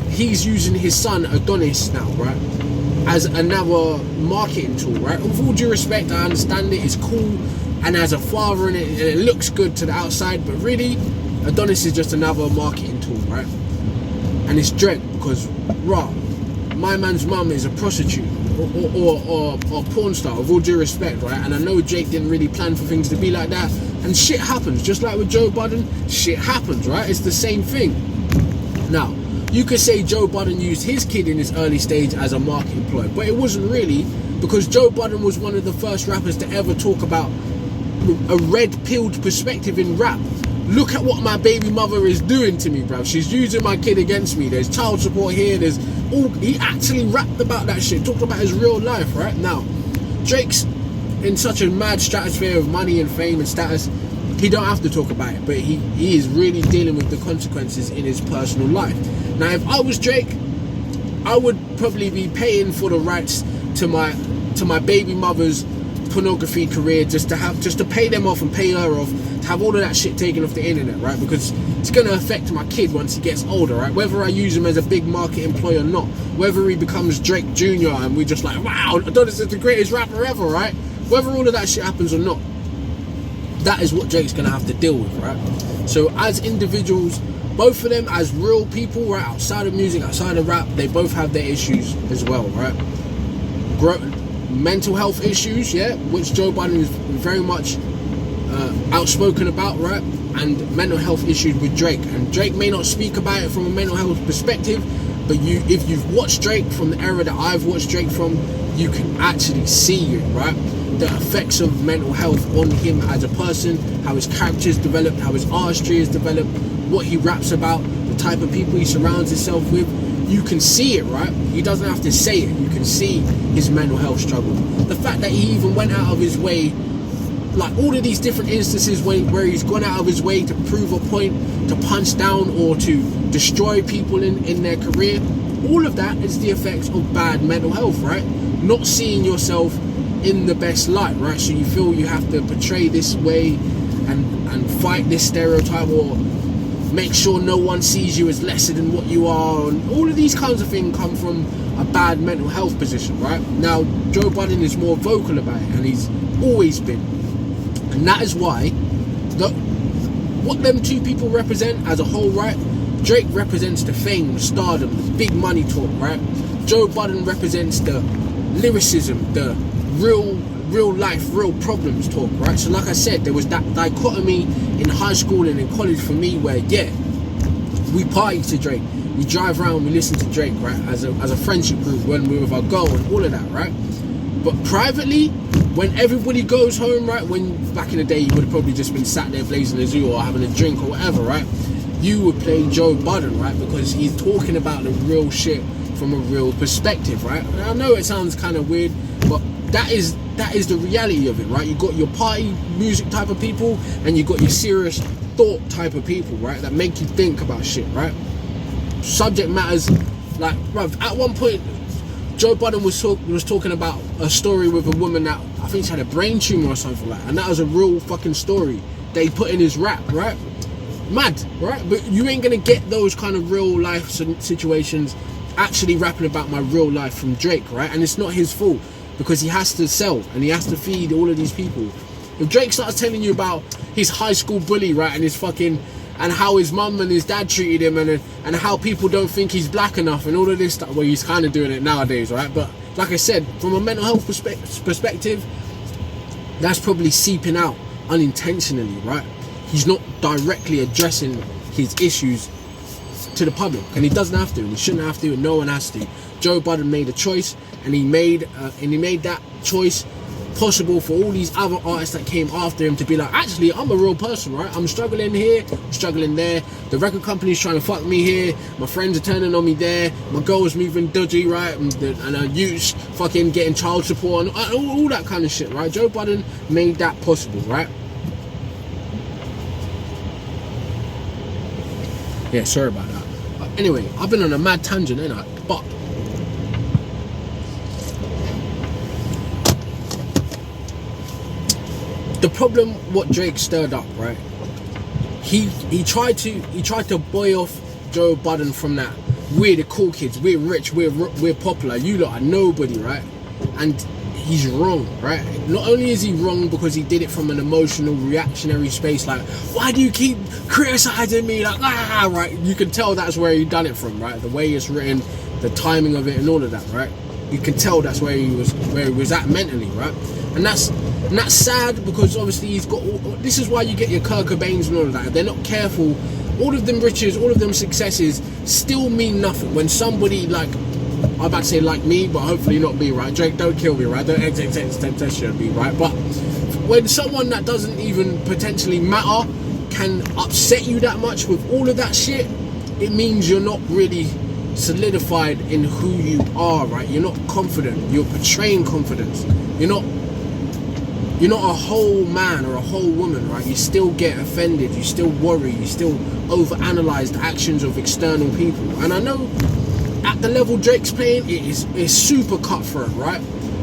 he's using his son Adonis now, right, as another marketing tool, right? With all due respect, I understand it, it's cool, and as a father, and it looks good to the outside, but really, Adonis is just another marketing tool, right? And it's Drake, because my man's mum is a prostitute or porn star, with all due respect, right? And I know Drake didn't really plan for things to be like that, and shit happens, just like with Joe Budden, shit happens, right? It's the same thing. Now, you could say Joe Budden used his kid in his early stage as a marketing ploy, but it wasn't really, because Joe Budden was one of the first rappers to ever talk about a red-pilled perspective in rap. Look at what my baby mother is doing to me, bruv. She's using my kid against me. There's child support here. There's all. He actually rapped about that shit. Talked about his real life, right? Now, Drake's in such a mad stratosphere of money and fame and status. He don't have to talk about it, but he is really dealing with the consequences in his personal life. Now, if I was Drake, I would probably be paying for the rights to my baby mother's pornography career, just to pay them off and pay her off, to have all of that shit taken off the internet, right? Because it's going to affect my kid once he gets older, right? Whether I use him as a big market employee or not, whether he becomes Drake Jr. and we're just like, wow, Adonis is the greatest rapper ever, right? Whether all of that shit happens or not, that is what Drake's going to have to deal with, right? So as individuals, both of them as real people, right, outside of music, outside of rap, they both have their issues as well, right? Mental health issues, yeah, which Joe Budden is very much outspoken about, right? And mental health issues with Drake. And Drake may not speak about it from a mental health perspective, but if you've watched Drake from the era that I've watched Drake from, you can actually see it, right? The effects of mental health on him as a person, how his character's developed, how his artistry is developed, what he raps about, the type of people he surrounds himself with. You can see it, right? He doesn't have to say it. You can see his mental health struggle. The fact that he even went out of his way, like all of these different instances where he's gone out of his way to prove a point, to punch down or to destroy people in their career, all of that is the effects of bad mental health, right? Not seeing yourself in the best light, right? So you feel you have to portray this way and fight this stereotype, or make sure no one sees you as lesser than what you are, and all of these kinds of things come from a bad mental health position, right? Now, Joe Budden is more vocal about it, and he's always been. And that is why, what them two people represent as a whole, right? Drake represents the fame, the stardom, the big money talk, right? Joe Budden represents the lyricism, the real life, real problems talk, right? So like I said, there was that dichotomy in high school and in college for me where, yeah, we party to Drake, we drive around, we listen to Drake, right? As a friendship group, when we're with our girl and all of that, right? But privately, when everybody goes home, right? When back in the day you would have probably just been sat there blazing a zoo or having a drink or whatever, right? You would play Joe Budden, right? Because he's talking about the real shit from a real perspective, right? And I know it sounds kind of weird, but that is the reality of it, right? You got your party music type of people, and you got your serious thought type of people, right? That make you think about shit, right? Subject matters, like, bruv, at one point, Joe Budden was talking about a story with a woman that I think she had a brain tumor or something like that, and that was a real fucking story that he put in his rap, right? Mad, right? But you ain't gonna get those kind of real life situations actually rapping about my real life from Drake, right? And it's not his fault, because he has to sell and he has to feed all of these people. If Drake starts telling you about his high school bully, right, and his fucking, and how his mum and his dad treated him, and how people don't think he's black enough and all of this stuff, well, he's kind of doing it nowadays, right? But like I said, from a mental health perspective, that's probably seeping out unintentionally, right? He's not directly addressing his issues to the public, and he doesn't have to, and he shouldn't have to, and no one has to. Joe Budden made a choice, and he made that choice possible for all these other artists that came after him to be like, actually, I'm a real person, right? I'm struggling here, I'm struggling there. The record company's trying to fuck me here. My friends are turning on me there. My girl's moving dodgy, right? And I use fucking getting child support and all that kind of shit, right? Joe Budden made that possible, right? Yeah, sorry about that. Anyway, I've been on a mad tangent, ain't I? But the problem what Drake stirred up, right? He tried to boy off Joe Budden from that. We're the cool kids, we're rich, we're popular, you lot are nobody, right? And he's wrong, right? Not only is he wrong because he did it from an emotional, reactionary space, like, why do you keep criticizing me, like, right? You can tell that's where he done it from, right? The way it's written, the timing of it and all of that, right? You can tell that's where he was at mentally, right? And that's sad because obviously he's got this is why you get your Kurt Cobains and all of that. If they're not careful, all of them riches, all of them successes still mean nothing when somebody like, I'm about to say like me, but hopefully not me, right? Drake, don't kill me, right? Don't XXXTentacion me, right? But when someone that doesn't even potentially matter can upset you that much with all of that shit, it means you're not really solidified in who you are, right? You're not confident. You're portraying confidence. You're not a whole man or a whole woman, right? You still get offended, you still worry, you still overanalyze the actions of external people. And I know at the level Drake's playing, it's super cutthroat, right?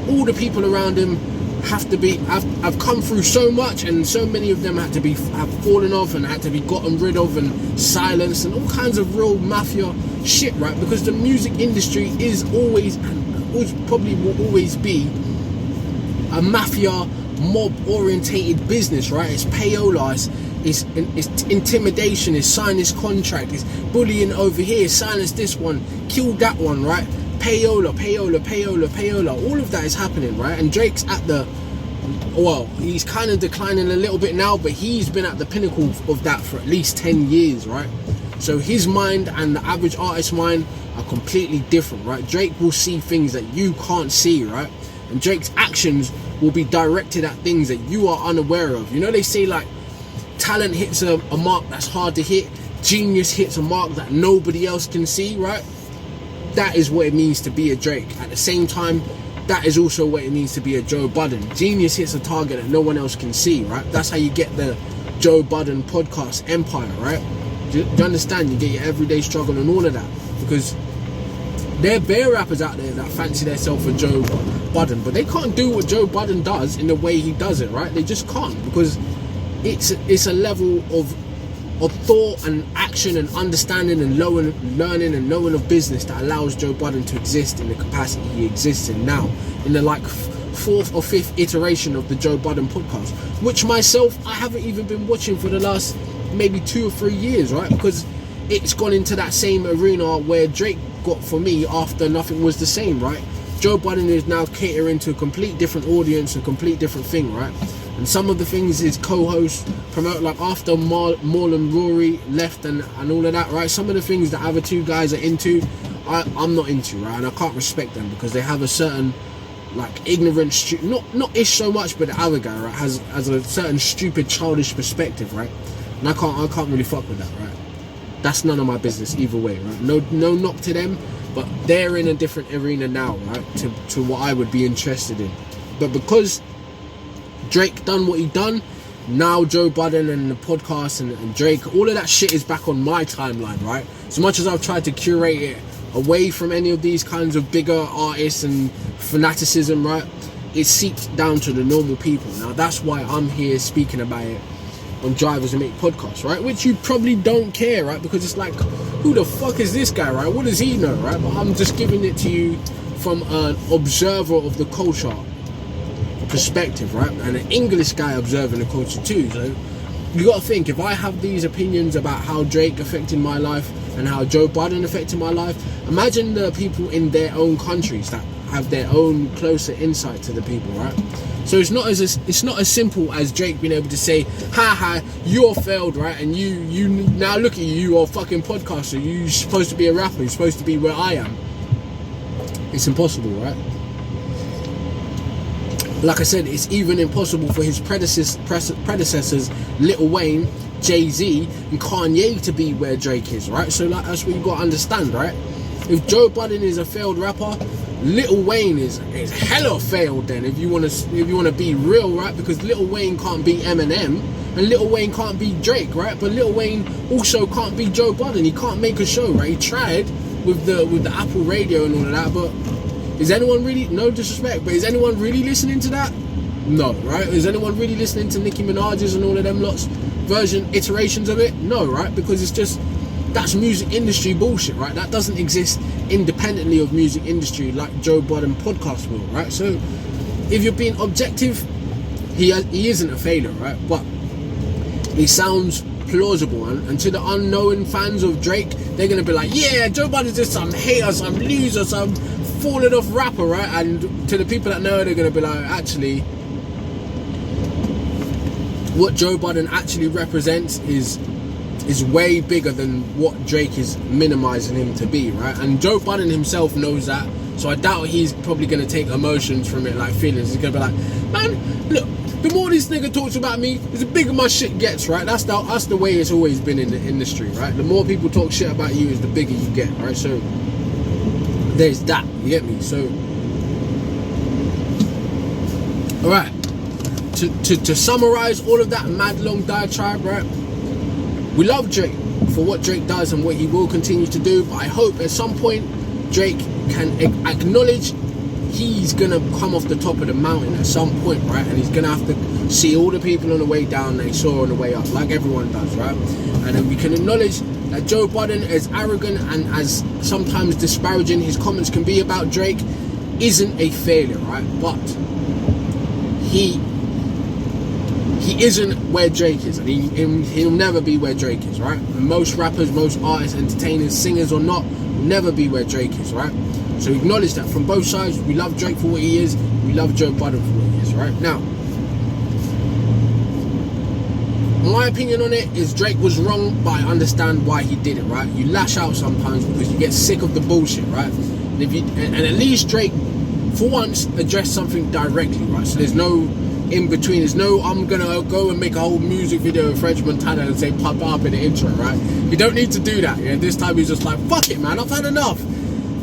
All the people around him have come through so much, and so many of them have fallen off and had to be gotten rid of and silenced and all kinds of real mafia shit, right? Because the music industry is always probably will always be a mafia mob orientated business, right? It's payola, it's intimidation, it's sign this contract, it's bullying over here, silence this one, kill that one, right? Payola, all of that is happening, right? And Drake's he's kind of declining a little bit now, but he's been at the pinnacle of that for at least 10 years, right? So his mind and the average artist's mind are completely different, right? Drake will see things that you can't see, right? And Drake's actions will be directed at things that you are unaware of. You know, they say like talent hits a mark that's hard to hit, genius hits a mark that nobody else can see, right? That is what it means to be a Drake. At the same time, that is also what it means to be a Joe Budden. Genius hits a target that no one else can see, right? That's how you get the Joe Budden podcast empire, right? Do you understand? You get your everyday struggle and all of that, because there are bare rappers out there that fancy themselves a Joe Budden, but they can't do what Joe Budden does in the way he does it, right? They just can't, because it's a level of thought and action and understanding and learning and knowing of business that allows Joe Budden to exist in the capacity he exists in now, in the like fourth or fifth iteration of the Joe Budden podcast, which myself I haven't even been watching for the last maybe 2 or 3 years, right? Because it's gone into that same arena where Drake got for me after Nothing Was the Same, right? Joe Budden is now catering to a complete different audience, a complete different thing, right? And some of the things his co-hosts promote, like after Maul and Rory left and all of that, right? Some of the things the other two guys are into, I'm not into, right? And I can't respect them because they have a certain like ignorant, not ish so much, but the other guy, right, has a certain stupid, childish perspective, right? And I can't really fuck with that, right? That's none of my business either way, right? No knock to them, but they're in a different arena now, right? To what I would be interested in. But because Drake done what he done, now Joe Budden and the podcast and Drake, all of that shit is back on my timeline, right? As much as I've tried to curate it away from any of these kinds of bigger artists and fanaticism, right, it seeps down to the normal people. Now that's why I'm here speaking about it on Drivers Who Make Podcasts, right? Which you probably don't care, right? Because it's like, who the fuck is this guy, right? What does he know, right? But I'm just giving it to you from an observer of the culture perspective, right? And an English guy observing the culture too. So you got to think, if I have these opinions about how Drake affected my life and how Joe Budden affected my life, imagine the people in their own countries that have their own closer insight to the people, right? So it's not as simple as Drake being able to say, ha, you're failed, right? And you now look at you're a fucking podcaster, you're supposed to be a rapper, you're supposed to be where I am. It's impossible, right? Like I said, it's even impossible for his predecessors, Lil Wayne, Jay-Z, and Kanye to be where Drake is, right? So like, that's what you got to understand, right? If Joe Budden is a failed rapper, Lil Wayne is hella failed. Then, if you want to be real, right? Because Lil Wayne can't be Eminem, and Lil Wayne can't be Drake, right? But Lil Wayne also can't be Joe Budden. He can't make a show, right? He tried with the Apple Radio and all of that, but is anyone really, no disrespect, but is anyone really listening to that? No, right? Is anyone really listening to Nicki Minaj's and all of them lots iterations of it? No, right? Because it's just, that's music industry bullshit, right? That doesn't exist independently of music industry like Joe Budden podcast will, right? So if you're being objective, he isn't a failure, right? But he sounds plausible, and to the unknown fans of Drake, they're gonna be like, yeah, Joe Budden's just some hater, some loser, some fallen off rapper, right? And to the people that know, they're gonna be like, actually, what Joe Budden actually represents is way bigger than what Drake is minimizing him to be, right? And Joe Budden himself knows that, so I doubt he's probably gonna take emotions from it, like feelings. He's gonna be like, man, look, the more this nigga talks about me, the bigger my shit gets, right? That's the way it's always been in the industry, right? The more people talk shit about you, is the bigger you get, right? So there's that, you get me? So, all right, to summarize all of that mad long diatribe, right? We love Drake for what Drake does and what he will continue to do, but I hope at some point Drake can acknowledge he's gonna come off the top of the mountain at some point, right? And he's gonna have to see all the people on the way down that he saw on the way up, like everyone does, right? And then we can acknowledge that Joe Budden, as arrogant and as sometimes disparaging his comments can be about Drake, isn't a failure, right? But he isn't where Drake is, and he'll never be where Drake is, right? And most rappers, most artists, entertainers, singers or not, will never be where Drake is, right? So acknowledge that from both sides. We love Drake for what he is, we love Joe Budden for what he is, right? Now, my opinion on it is Drake was wrong, but I understand why he did it, right? You lash out sometimes because you get sick of the bullshit, right? And at least Drake, for once, addressed something directly, right? So there's no in between. There's no, I'm gonna go and make a whole music video of French Montana and say pop up in the intro, right? You don't need to do that. Yeah, this time he's just like, fuck it, man, I've had enough.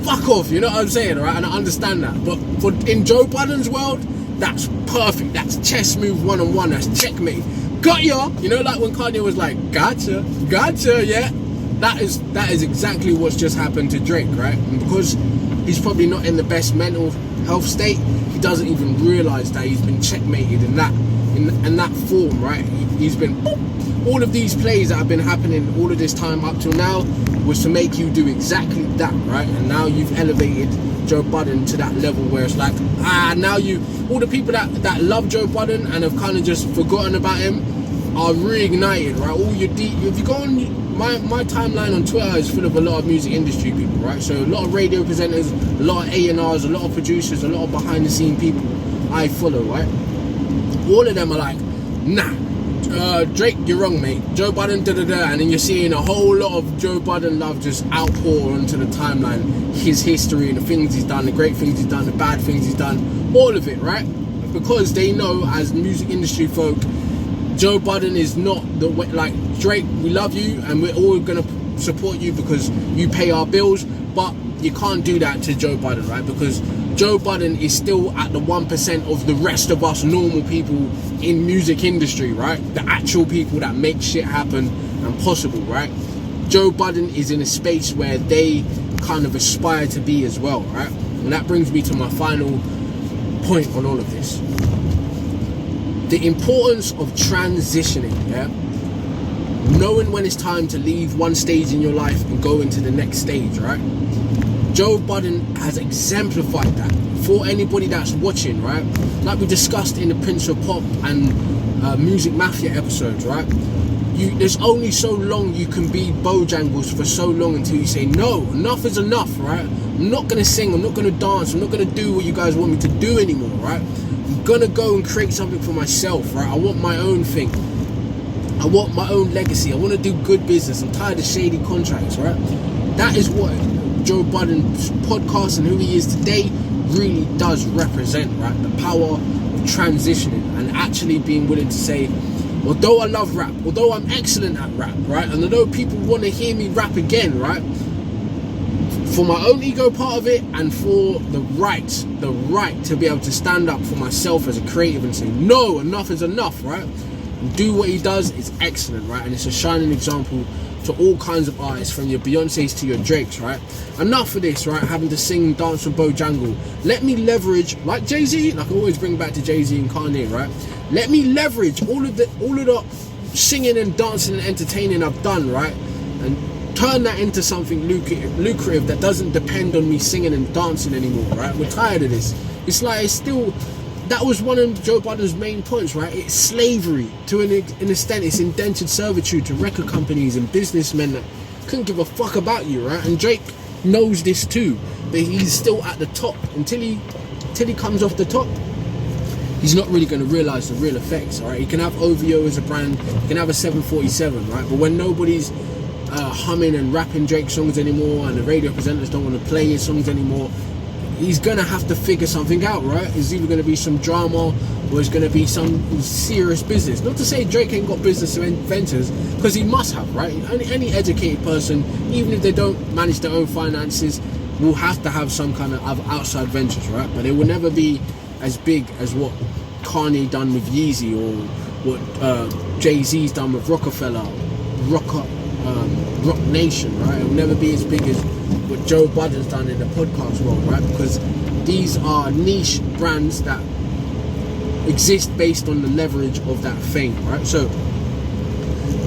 Fuck off, you know what I'm saying, right? And I understand that. But in Joe Budden's world, that's perfect. That's chess move 1-on-1. That's checkmate. Got ya. You know, like when Kanye was like, gotcha, yeah. That is exactly what's just happened to Drake, right? And because he's probably not in the best mental health state, he doesn't even realize that he's been checkmated in that form, right? He's been, all of these plays that have been happening all of this time up till now was to make you do exactly that, right? And now you've elevated Joe Budden to that level where it's like, now all the people that love Joe Budden and have kind of just forgotten about him are reignited, right? If you go on my timeline on Twitter is full of a lot of music industry people, right? So a lot of radio presenters, a lot of A&Rs, a lot of producers, a lot of behind the scene people I follow, right? All of them are like, nah, Drake, you're wrong, mate. Joe Budden, da-da-da. And then you're seeing a whole lot of Joe Budden love just outpour onto the timeline, his history and the things he's done, the great things he's done, the bad things he's done, all of it, right? Because they know, as music industry folk, Joe Budden is not the way, like Drake, we love you and we're all gonna support you because you pay our bills, but you can't do that to Joe Budden, right? Because Joe Budden is still at the 1% of the rest of us normal people in music industry, right? The actual people that make shit happen and possible, right? Joe Budden is in a space where they kind of aspire to be as well, right? And that brings me to my final point on all of this. The importance of transitioning, yeah? Knowing when it's time to leave one stage in your life and go into the next stage, right? Joe Budden has exemplified that for anybody that's watching, right? Like we discussed in the Prince of Pop and Music Mafia episodes, right? There's only so long you can be Bojangles for so long until you say, no, enough is enough, right? I'm not gonna sing, I'm not gonna dance, I'm not gonna do what you guys want me to do anymore, right? I'm gonna go and create something for myself, right? I want my own thing. I want my own legacy. I want to do good business. I'm tired of shady contracts, right? That is what Joe Budden's podcast and who he is today really does represent, right? The power of transitioning and actually being willing to say, although I love rap, although I'm excellent at rap, right? And although people want to hear me rap again, right? For my own ego part of it and for the right to be able to stand up for myself as a creative and say, no, enough is enough, right? And do what he does is excellent, right? And it's a shining example to all kinds of artists, from your Beyoncés to your Drakes, right? Enough of this, right? Having to sing, dance with Bojangle. Let me leverage, like Jay-Z, like I always bring back to Jay-Z and Kanye, right? Let me leverage all of the singing and dancing and entertaining I've done, right? And turn that into something lucrative that doesn't depend on me singing and dancing anymore, right? We're tired of this. It's like, it's still, that was one of Joe Budden's main points, right? It's slavery to an extent. It's indentured servitude to record companies and businessmen that couldn't give a fuck about you, right? And Drake knows this too, but he's still at the top. Until he comes off the top, he's not really going to realise the real effects, right? He can have OVO as a brand, he can have a 747, right? But when nobody's humming and rapping Drake songs anymore, and the radio presenters don't want to play his songs anymore, he's gonna have to figure something out, right? It's either gonna be some drama or it's gonna be some serious business. Not to say Drake ain't got business ventures, because he must have, right? Any educated person, even if they don't manage their own finances, will have to have some kind of outside ventures, right? But it will never be as big as what Kanye done with Yeezy, or what Jay-Z's done with Rockefeller, Rock Nation, right? It will never be as big as what Joe Budden's done in the podcast world, right? Because these are niche brands that exist based on the leverage of that fame, right? So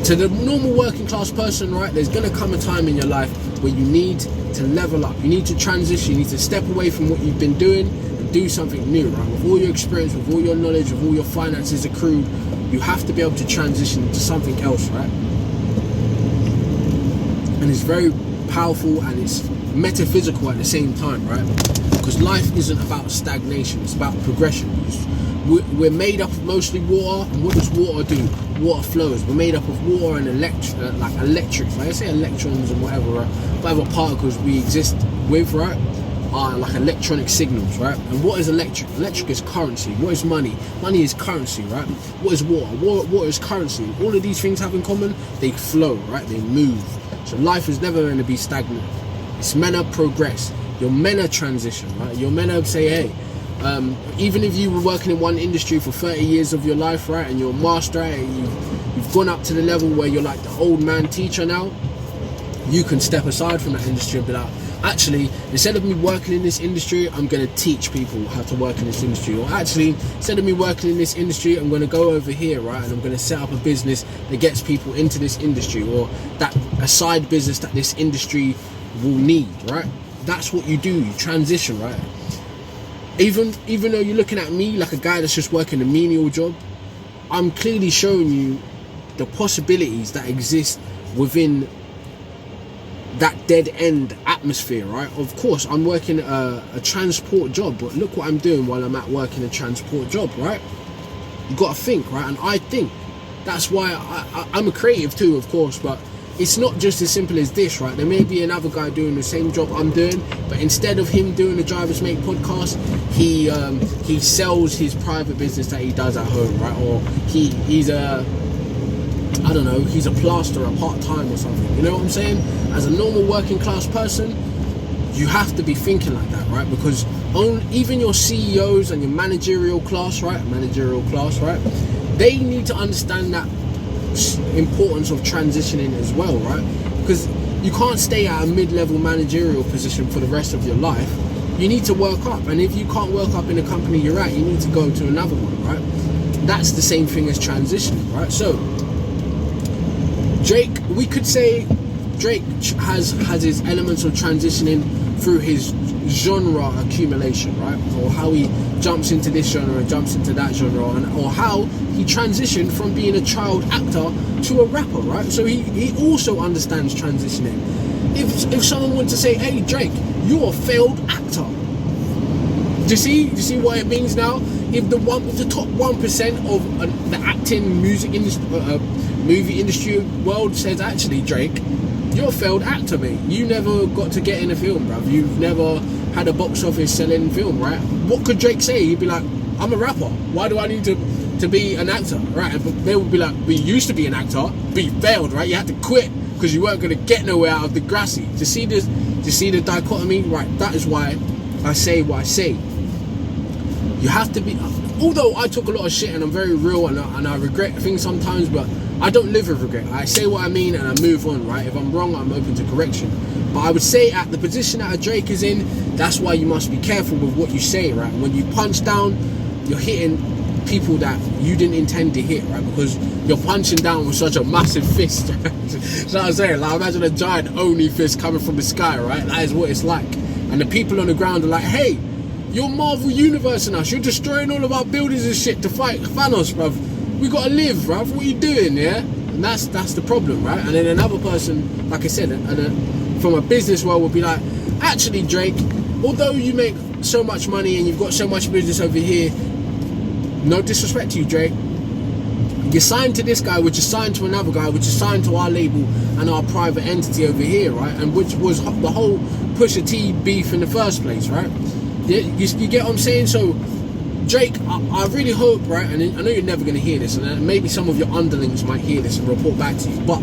to the normal working class person, right, there's going to come a time in your life where you need to level up, you need to transition, you need to step away from what you've been doing and do something new, right? With all your experience, with all your knowledge, with all your finances accrued, you have to be able to transition into something else, right? And it's very powerful and it's metaphysical at the same time, right? Because life isn't about stagnation, it's about progression. We're made up of mostly water, and what does water do? Water flows. We're made up of water and electrics, like I say electrons and whatever particles we exist with, right, are like electronic signals, right? And what is electric? Electric is currency. What is money? Money is currency, right? What is water? Water is currency. All of these things have in common, they flow, right? They move. So life is never going to be stagnant. It's meant to progress. You're meant to transition, right? You're meant to say, hey, even if you were working in one industry for 30 years of your life, right, and you're a master at it, you've gone up to the level where you're like the old man teacher now, you can step aside from that industry and be like, actually, instead of me working in this industry, I'm going to teach people how to work in this industry. Or actually, instead of me working in this industry, I'm going to go over here, right, and I'm going to set up a business that gets people into this industry, or that a side business that this industry will need, right? That's what you do. You transition, right? Even though you're looking at me like a guy that's just working a menial job, I'm clearly showing you the possibilities that exist within that dead end atmosphere, right? Of course, I'm working a transport job, but look what I'm doing while I'm at working a transport job, right? You got to think, right? And I think that's why I'm a creative too, of course, but it's not just as simple as this, right? There may be another guy doing the same job I'm doing, but instead of him doing the Drivers Mate podcast, he sells his private business that he does at home, right? Or he's a plasterer part-time or something, you know what I'm saying? As a normal working class person, you have to be thinking like that, right? Because even your CEOs and your managerial class, right? They need to understand that importance of transitioning as well, right? Because you can't stay at a mid-level managerial position for the rest of your life. You need to work up, and if you can't work up in the company you're at, you need to go to another one, right? That's the same thing as transitioning, right? So Drake, we could say Drake has his elements of transitioning through his genre accumulation, right? Or how he jumps into this genre and jumps into that genre, or how he transitioned from being a child actor to a rapper, right? So he also understands transitioning. If someone were to say, hey Drake, you're a failed actor, do you see what it means now? If the top 1% of the acting movie industry world says, actually Drake, you're a failed actor, mate. You never got to get in a film, bruv. You've never had a box office selling film, right? What could Drake say? He'd be like, I'm a rapper. Why do I need to be an actor, right? But they would be like, we used to be an actor, but you failed, right? You had to quit because you weren't going to get nowhere out of the grassy. Do you see this? Do you see the dichotomy? Right, that is why I say what I say. You have to be, although I took a lot of shit and I'm very real and I regret things sometimes, but I don't live with regret. I say what I mean and I move on, right? If I'm wrong, I'm open to correction. But I would say at the position that a Drake is in, that's why you must be careful with what you say, right? When you punch down, you're hitting people that you didn't intend to hit, right? Because you're punching down with such a massive fist, right? So I'm saying, like, imagine a giant Oni fist coming from the sky, right? That is what it's like. And the people on the ground are like, hey, you're Marvel Universe and us. You're destroying all of our buildings and shit to fight Thanos, bruv. We gotta live, bruv. What are you doing, yeah? And that's the problem, right? And then another person, like I said, from a business world would be like, actually, Drake, although you make so much money and you've got so much business over here, no disrespect to you, Drake, you're signed to this guy, which is signed to another guy, which is signed to our label and our private entity over here, right? And which was the whole Pusha T beef in the first place, right? You get what I'm saying? So, Drake, I really hope, right, and I know you're never going to hear this, and maybe some of your underlings might hear this and report back to you, but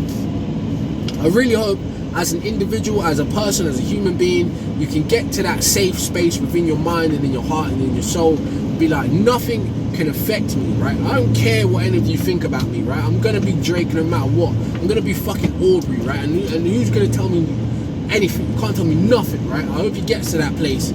I really hope, as an individual, as a person, as a human being, you can get to that safe space within your mind and in your heart and in your soul, be like, nothing can affect me, right? I don't care what any of you think about me, right? I'm gonna be Drake no matter what. I'm gonna be fucking Aubrey, right? And who's gonna tell me anything? You can't tell me nothing, right? I hope he gets to that place,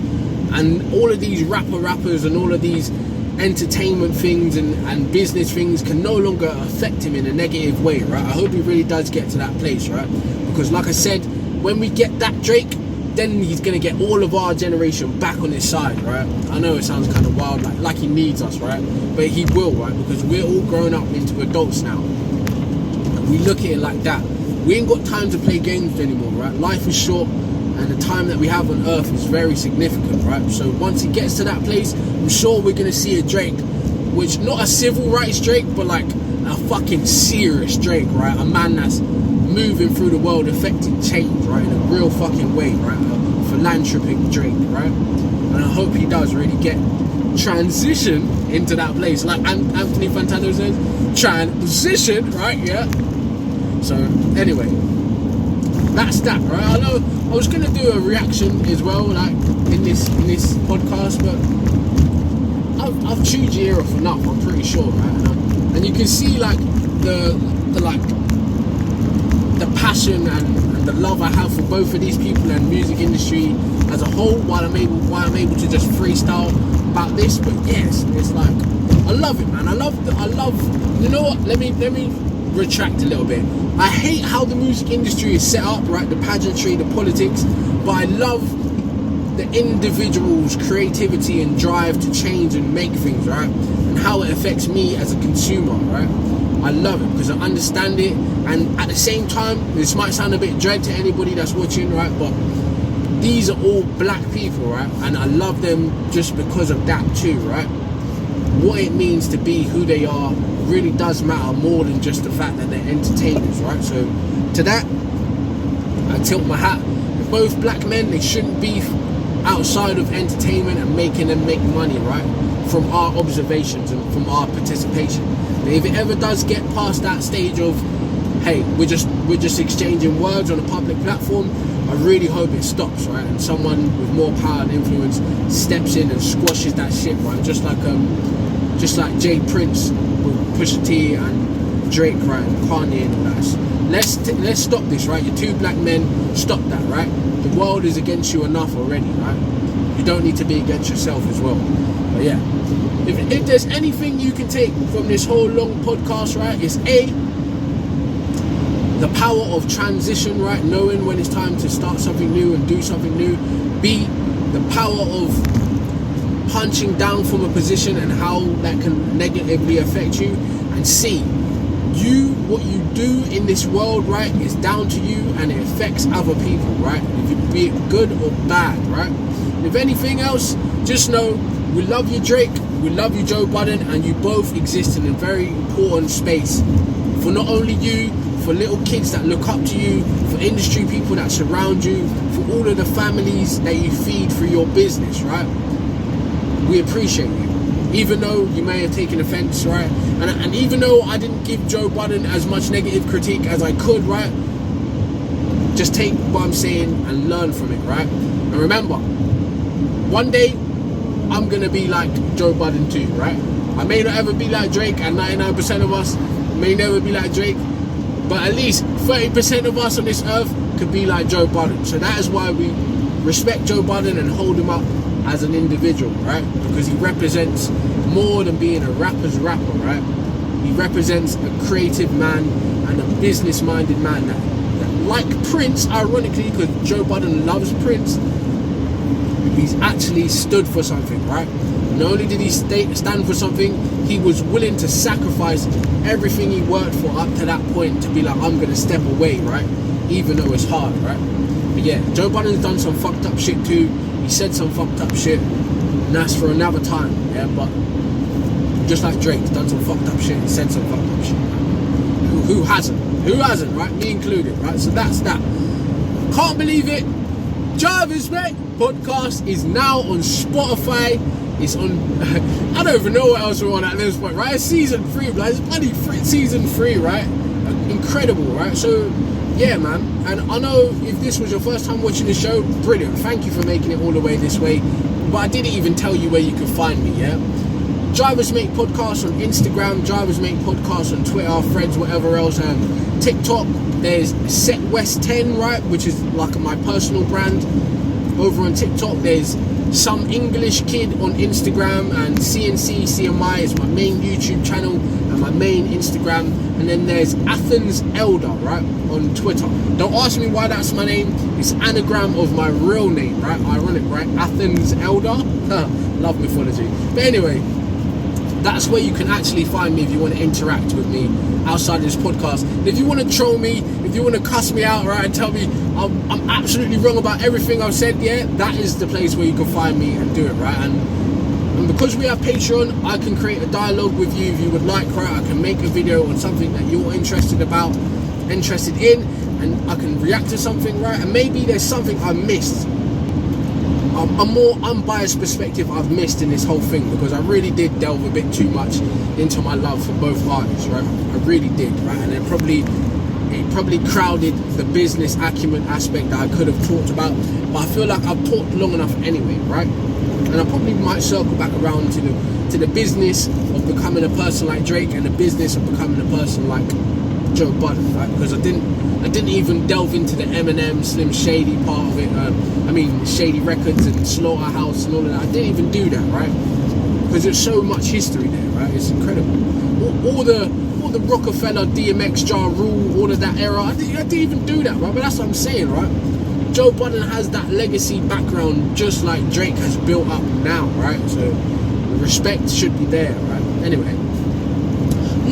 and all of these rappers and all of these entertainment things and business things can no longer affect him in a negative way, right? I hope he really does get to that place, right? Because like I said, when we get that Drake, then he's gonna get all of our generation back on his side, right? I know it sounds kind of wild, like he needs us, right? But he will, right? Because we're all grown up into adults now. And we look at it like that. We ain't got time to play games anymore, right? Life is short, and the time that we have on Earth is very significant, right? So once he gets to that place, I'm sure we're gonna see a Drake, which not a civil rights Drake, but like a fucking serious Drake, right? A man that's moving through the world, affecting change, right, in a real fucking way, right? A philanthropic Drake, right? And I hope he does really get transition into that place, like Anthony Fantano says, transition, right? Yeah. So anyway, that's that, right? I know I was gonna do a reaction as well, like in this podcast, but I've chewed your ear off enough, I'm pretty sure, right? And you can see like the passion and the love I have for both of these people and music industry as a whole, why I'm able to just freestyle about this. But yes, it's like I love it, man. I love you know what, let me retract a little bit. I hate how the music industry is set up, right? The pageantry, the politics, but I love the individual's creativity and drive to change and make things, right? And how it affects me as a consumer, right? I love it because I understand it, and at the same time, this might sound a bit dread to anybody that's watching, right? But these are all black people, right? And I love them just because of that too, right? What it means to be who they are really does matter more than just the fact that they're entertainers, right? So to that, I tilt my hat. They're both black men, they shouldn't be outside of entertainment and making them make money, right? From our observations and from our participation. But if it ever does get past that stage of, hey, we're just exchanging words on a public platform, I really hope it stops, right? And someone with more power and influence steps in and squashes that shit, right? Just like Jay Prince with Pusha T and Drake, right? And Kanye and all that. Let's stop this, right? You're two black men, stop that, right? The world is against you enough already, right? You don't need to be against yourself as well. But yeah, if there's anything you can take from this whole long podcast, right, it's A, the power of transition, right? Knowing when it's time to start something new and do something new. B, the power of punching down from a position and how that can negatively affect you. And C, what you do in this world, right, is down to you and it affects other people, right? If you be it good or bad, right? If anything else, just know we love you, Drake, we love you, Joe Budden, and you both exist in a very important space for not only you, for little kids that look up to you, for industry people that surround you, for all of the families that you feed through your business, right? We appreciate you, even though you may have taken offense, right? And even though I didn't give Joe Budden as much negative critique as I could, right? Just take what I'm saying and learn from it, right? And remember, one day I'm gonna be like Joe Budden too, right? I may not ever be like Drake, and 99% of us may never be like Drake, but at least 30% of us on this earth could be like Joe Budden. So that is why we respect Joe Budden and hold him up as an individual, right? Because he represents more than being a rapper's rapper, right? He represents a creative man and a business-minded man that like Prince, ironically, because Joe Budden loves Prince, he's actually stood for something, right? Not only did he stand for something, he was willing to sacrifice everything he worked for up to that point to be like, I'm going to step away, right? Even though it's hard, right? But yeah, Joe Budden's done some fucked up shit too. He said some fucked up shit, and that's for another time, yeah? But just like Drake's done some fucked up shit, he said some fucked up shit, right? Who hasn't? Who hasn't, right? Me included, right? So that's that. Can't believe it. Drivers Mate podcast is now on Spotify. It's on, I don't even know what else we're on at this point, right? It's season 3, like, it's bloody season 3, right? Incredible, right? So, yeah, man. And I know if this was your first time watching the show, brilliant. Thank you for making it all the way this way. But I didn't even tell you where you could find me, yeah? Drivers Mate podcast on Instagram, Drivers Mate podcast on Twitter, Threads, whatever else. TikTok, there's Set West 10, right? Which is like my personal brand. Over on TikTok, there's Some English Kid on Instagram, and CNC CMI is my main YouTube channel and my main Instagram. And then there's Athens Elder, right, on Twitter. Don't ask me why that's my name. It's anagram of my real name, right? Ironic, right? Athens Elder. Love mythology. But anyway, that's where you can actually find me if you want to interact with me outside of this podcast. And if you want to troll me, if you want to cuss me out, right, and tell me I'm absolutely wrong about everything I've said, yeah, that is the place where you can find me and do it, right? And because we have Patreon, I can create a dialogue with you if you would like, right? I can make a video on something that you're interested in, and I can react to something, right? And maybe there's something I missed, a more unbiased perspective I've missed in this whole thing, because I really did delve a bit too much into my love for both artists, right? I really did, right? And it probably crowded the business acumen aspect that I could have talked about, but I feel like I've talked long enough anyway, right? And I probably might circle back around to the business of becoming a person like Drake and the business of becoming a person like Joe Budden, right? Because I didn't even delve into the Eminem, Slim Shady part of it. Shady Records and Slaughterhouse and all of that. I didn't even do that, right? Because there's so much history there, right? It's incredible. All the Rockefeller, DMX, Ja Rule, all of that era. I didn't even do that, right? But that's what I'm saying, right? Joe Budden has that legacy background just like Drake has built up now, right? So the respect should be there, right? Anyway,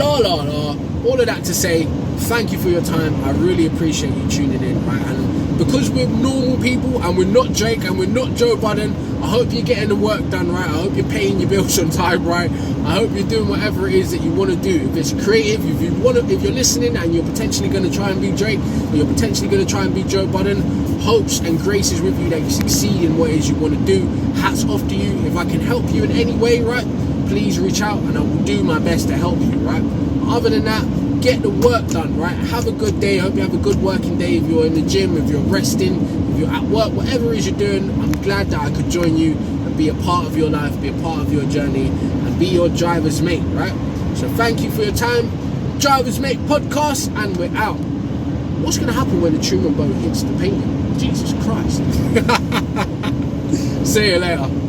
all of that to say, thank you for your time. I really appreciate you tuning in, right? And because we're normal people and we're not Drake and we're not Joe Budden, I hope you're getting the work done, right? I hope you're paying your bills on time, right? I hope you're doing whatever it is that you want to do. If it's creative, if you're listening and you're potentially going to try and be Drake, or you're potentially going to try and be Joe Budden, hopes and graces with you that you succeed in what it is you want to do. Hats off to you. If I can help you in any way, right, please reach out and I will do my best to help you, right? Other than that, get the work done, right? Have a good day. I hope you have a good working day. If you're in the gym, if you're resting, if you're at work, whatever it is you're doing, I'm glad that I could join you and be a part of your life, be a part of your journey, and be your driver's mate, right? So thank you for your time. Drivers Mate podcast, and we're out. What's going to happen when the Truman boat hits the painting? Jesus Christ. See you later.